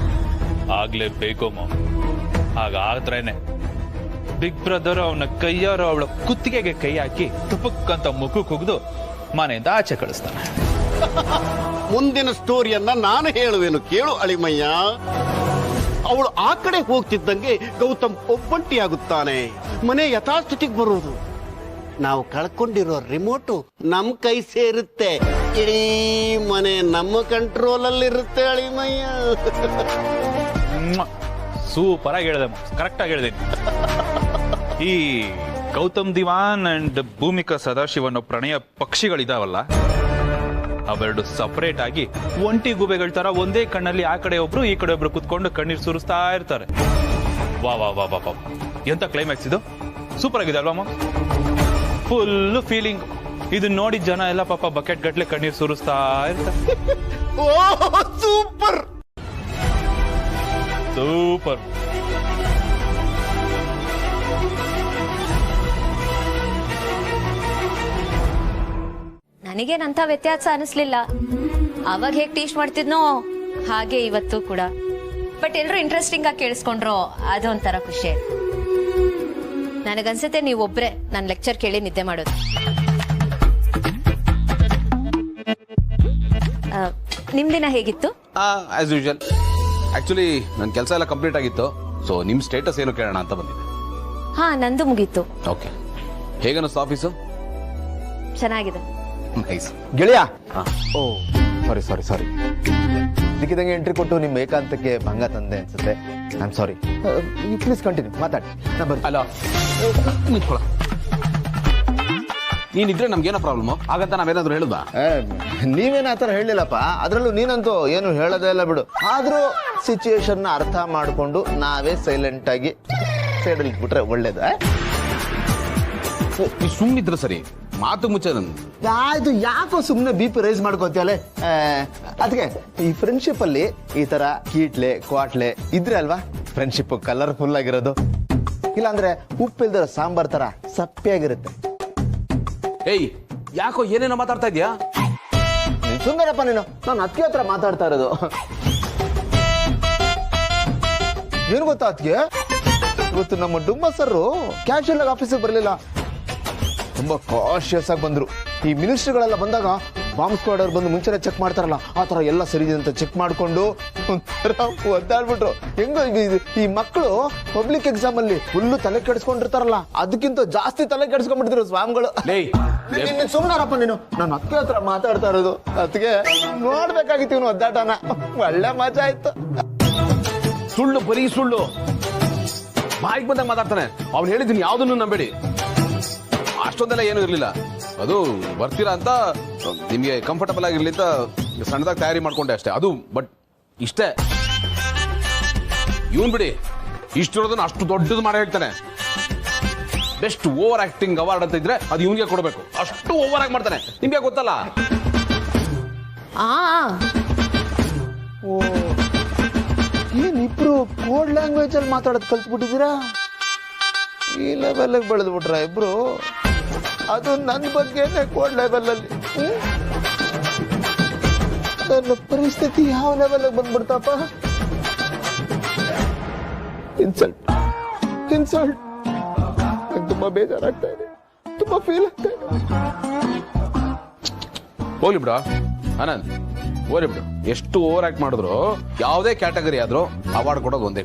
ಆಗ್ಲೇಬೇಕು ಮಾಮ್. ಹಾಗಾದ್ರೇನೆ ಬಿಗ್ ಬ್ರದರ್ ಅವನ ಕೈಯಾರು ಅವಳ ಕುತ್ತಿಗೆಗೆ ಕೈ ಹಾಕಿ ತುಪಕ್ ಅಂತ ಮುಖಕ್ಕೆ ಹೋಗ್ದು ಮನೆಯಿಂದ ಆಚೆ ಕಳಿಸ್ತಾನೆ. ಮುಂದಿನ ಸ್ಟೋರಿಯನ್ನ ನಾನು ಹೇಳುವೆನು, ಕೇಳು ಅಳಿಮಯ್ಯ. ಅವಳು ಆ ಕಡೆ ಹೋಗ್ತಿದ್ದಂಗೆ ಗೌತಮ್ ಒಬ್ಬಂಟಿಯಾಗುತ್ತಾನೆ. ಮನೆ ಯಥಾಸ್ಥಿತಿಗೆ ಬರುವುದು. ನಾವು ಕಳ್ಕೊಂಡಿರೋ ರಿಮೋಟು ನಮ್ ಕೈ ಸೇರುತ್ತೆ. ಇಡೀ ಮನೆ ನಮ್ಮ ಕಂಟ್ರೋಲ್ ಅಲ್ಲಿ ಇರುತ್ತೆ ಅಳಿಮಯ್ಯ. ಸೂಪರ್ ಆಗಿ ಹೇಳಿದೆ, ಕರೆಕ್ಟ್ ಆಗಿ ಹೇಳಿದೆ. ಈ ಗೌತಮ್ ದಿವಾನ್ ಅಂಡ್ ಭೂಮಿಕಾ ಸದಾಶಿವನ್ ಪ್ರಣಯ ಪಕ್ಷಿಗಳಿದಾವಲ್ಲ, ಅವೆರಡು ಸಪರೇಟ್ ಆಗಿ ಒಂಟಿ ಗುಬೆಗಳ ತರ ಒಂದೇ ಕಣ್ಣಲ್ಲಿ ಆ ಕಡೆ ಒಬ್ರು ಈ ಕಡೆ ಒಬ್ರು ಕುತ್ಕೊಂಡು ಕಣ್ಣೀರು ಸುರಿಸ್ತಾ ಇರ್ತಾರೆ. ವಾ ವಾ ವಾ ವಾ ವಾ, ಎಂತ ಕ್ಲೈಮ್ಯಾಕ್ಸ್ ಇದು! ಸೂಪರ್ ಆಗಿದೆ ಅಲ್ವಾ ಮಾಮ್? Full feeling. ಇದನ್ನ ನೋಡಿ ಜನ ಎಲ್ಲ ಪಾಪ ಬಕೆಟ್ ಗಟ್ಲೆ ಕಣ್ಣೀರು ಸುರಿಸ್ತಾ ಇರ್ತಾರೆ. Super super. ನನಗೇನಂತ ವ್ಯತ್ಯಾಸ ಅನಿಸ್ಲಿಲ್ಲ. ಅವಾಗ ಹೇಗೆ ಟೀಚ್ ಮಾಡ್ತಿದ್ನೋ ಹಾಗೆ ಇವತ್ತು ಕೂಡ. ಬಟ್ ಎಲ್ರು ಇಂಟ್ರೆಸ್ಟಿಂಗ್ ಆಗಿ ಕೇಳಿಸ್ಕೊಂಡ್ರು, ಅದೊಂಥರ ಖುಷಿ. ನನಗನ್ಸುತ್ತೆ ನೀವೊಬ್ರೆ ನನ್ನ ಲೆಕ್ಚರ್ ಕೇಳಿ ನಿದ್ದೆ ಮಾಡೋದು. ನಿಮ್ ದಿನ ಹೇಗಿತ್ತು? As usual. ಆಕ್ಚುಲಿ ನನ್ನ ಕೆಲಸ ಎಲ್ಲ ಕಂಪ್ಲೀಟ್ ಆಗಿತ್ತು. ಸೊ ನಿಮ್ ಸ್ಟೇಟಸ್ ಏನು ಕೇಳೋಣ ಅಂತ ಬಂದಿದ್ದೆ. ಹಾ, ನಂದು ಮುಗೀತು. ಓಕೆ, ಹೇಗನ್ನಿಸ್ತು ಆಫೀಸು? ಚೆನ್ನಾಗಿದೆ. ನೈಸ್. ಗೆಳೆಯ, ಓ ಸಾರಿ ಇದಕ್ಕಿದಂಗೆ ಎಂಟ್ರಿ ಕೊಟ್ಟು ನಿಮ್ಮ ಏಕಾಂತಕ್ಕೆ ಭಂಗ ತಂದೆ ಅನ್ಸುತ್ತೆ. I am sorry. Please continue, ಮಾತಾಡಿ. ನಾ ಬರ್ತೀನಿ. ಅಲ್ಲ, ನಿಂತ್ಕೊಳ್ಳ. ನೀನಿದ್ರೆ ನಮ್ಗೇನೋ ಪ್ರಾಬ್ಲಮ್ ಹಾಗಂತ ನಾವೇನಾದ್ರು ಹೇಳುದ? ನೀವೇನ ಆತರ ಹೇಳಿಲ್ಲಪ್ಪ. ಅದ್ರಲ್ಲೂ ನೀನಂತೂ ಏನು ಹೇಳೋದೇ ಇಲ್ಲ ಬಿಡು. ಆದ್ರೂ ಸಿಚುಯೇಷನ್ ಅರ್ಥ ಮಾಡ್ಕೊಂಡು ನಾವೇ ಸೈಲೆಂಟ್ ಆಗಿ ಸೈಡಲ್ಲಿ ಇಟ್ಬಿಟ್ರೆ ಒಳ್ಳೇದು. ಸುಮ್ಮನಿದ್ರೆ ಸರಿ, ಮಾತು ಮುಚ್ಚ. ಆಯ್ತು, ಯಾಕೋ ಸುಮ್ಮನೆ BP ರೈಸ್ ಮಾಡ್ಕೋತಿಯಲ್ಲ. ಅದಕ್ಕೆ ಈ ಫ್ರೆಂಡ್ಶಿಪ್ ಅಲ್ಲಿ ಈ ತರ ಕೀಟ್ಲೆ ಕ್ವಾಟ್ಲೆ ಇದ್ರೆ ಅಲ್ವಾ ಫ್ರೆಂಡ್ಶಿಪ್ ಕಲರ್ಫುಲ್ ಆಗಿರೋದು. ಇಲ್ಲಾಂದ್ರೆ ಉಪ್ಪಿಲ್ದರ ಸಾಂಬಾರ್ ತರ ಸಪ್ಪೆಯಾಗಿರುತ್ತೆ. ಏಯ್, ಯಾಕೋ ಏನೇನೋ ಮಾತಾಡ್ತಾ ಇದ್ಯಾ? ಸುಂದರಪ್ಪ ನೀನು, ನಾನು ಅತ್ತಿಗೆ ಹತ್ರ ಮಾತಾಡ್ತಾ ಇರೋದು. ಏನ್ ಗೊತ್ತಾ ಅತ್ತಿಗೆ, ಇವತ್ತು ನಮ್ಮ ಡುಮ್ಮ ಸರ್ರು ಕ್ಯಾಶುಯಲ್ ಆಗಿ ಆಫೀಸಿಗೆ ಬರಲಿಲ್ಲ. ತುಂಬಾ ಕಾಶಿಯಸ್ ಆಗಿ ಬಂದ್ರು. ಈ ಮಿನಿಸ್ಟರ್ಗಳೆಲ್ಲ ಬಂದಾಗ ಬಾಂಬ್ ಸ್ಕ್ವಾಡ್ ಅವ್ರು ಬಂದು ಮುಂಚೆನೆ ಚೆಕ್ ಮಾಡ್ತಾರಲ್ಲ, ಆ ತರ ಎಲ್ಲ ಸರಿ ಇದೆ ಅಂತ ಚೆಕ್ ಮಾಡ್ಕೊಂಡು ಒದ್ದಾಡ್ಬಿಟ್ರು. ಹೆಂಗ ಈ ಮಕ್ಕಳು ಪಬ್ಲಿಕ್ ಎಕ್ಸಾಮ್ ಅಲ್ಲಿ ಫುಲ್ಲು ತಲೆ ಕೆಡಿಸ್ಕೊಂಡಿರ್ತಾರಲ್ಲ, ಅದಕ್ಕಿಂತ ಜಾಸ್ತಿ ತಲೆ ಕೆಡಿಸ್ಕೊಂಡ್ಬಿಟ್ಟಿದ್ರು ಸ್ವಾಮಿಗಳು. ಸುಮ್ಮನಾರಪ್ಪ ನೀನು, ನಾನು ಅತ್ತಿಗೆ ಹತ್ರ ಮಾತಾಡ್ತಾ ಇರೋದು. ಅತ್ತಿಗೆ ನೋಡ್ಬೇಕಾಗಿತ್ತು ಇವನು ಒದ್ದಾಟನ. ಒಳ್ಳೆ ಮಜಾ ಆಯ್ತು. ಸುಳ್ಳು, ಬರೀ ಸುಳ್ಳು. ಬಾಯಿಗೆ ಬಂದಾಗ ಮಾತಾಡ್ತಾನೆ. ಅವ್ನು ಹೇಳಿದ್ದೀನಿ ಯಾವ್ದನ್ನು ನಂಬೇಡಿ. ಅಷ್ಟೊಂದೆಲ್ಲ ಏನೂ ಇರ್ಲಿಲ್ಲ. ಅದು ಬರ್ತೀರಾ ಅಂತ ನಿಮ್ಗೆ ಕಂಫರ್ಟಬಲ್ ಆಗಿರ್ಲಿ ಅಂತ ಸಣ್ಣದಾಗಿ ತಯಾರಿ ಮಾಡ್ಕೊಂಡೆ ಅಷ್ಟೇ. ಅದು ಬಟ್ ಇಷ್ಟೇ. ಇವನ್ ಬಿಡಿ, ಇಷ್ಟಿರೋದನ್ನ ಅಷ್ಟು ದೊಡ್ಡದು ಮಾಡಿ ಹೇಳ್ತಾನೆ. ಬೆಸ್ಟ್ ಓವರ್ ಆಕ್ಟಿಂಗ್ ಅವಾರ್ಡ್ ಅಂತ ಇದ್ರೆ ಅದು ಇವನ್ಗೆ ಕೊಡಬೇಕು. ಅಷ್ಟು ಓವರ್ ಆಗಿ ಮಾಡ್ತಾನೆ, ನಿಮ್ಗೆ ಗೊತ್ತಲ್ಲ. ಏನಿಬ್ರು ಕೋಡ್ ಲ್ಯಾಂಗ್ವೇಜ್ ಅಲ್ಲಿ ಮಾತಾಡೋದು ಕಲ್ತ್ಬಿಟ್ಟಿದ್ದೀರಾ? ಈ ಲೆವೆಲ್ ಬೆಳೆದ್ಬಿಟ್ರ ಇಬ್ರು? ಅದು ನನ್ನ ಬಗ್ಗೆನೆ ಕೋಡ್ ಲೆವೆಲ್ ಅಲ್ಲಿ. ನನ್ನ ಪರಿಸ್ಥಿತಿ ಯಾವ ಲೆವೆಲ್ ಬಂದ್ಬಿಡ್ತಪ್ಪ. ಇನ್ಸಲ್ಟ್ ನಂಗೆ ತುಂಬಾ ಬೇಜಾರಾಗ್ತಾ ಇದೆ, ತುಂಬಾ ಫೀಲ್ ಆಗ್ತಾ ಇದೆ. ಹೋಗ್ಲಿ ಬಿಡ ಆನಂದ್, ಹೋಗ್ಲಿ ಬಿಡು. ಎಷ್ಟು ಓವರ್ ಆಕ್ಟ್ ಮಾಡಿದ್ರು ಯಾವುದೇ ಕ್ಯಾಟಗರಿ ಆದ್ರೂ ಅವಾರ್ಡ್ ಕೊಡೋದು ಒಂದೇ.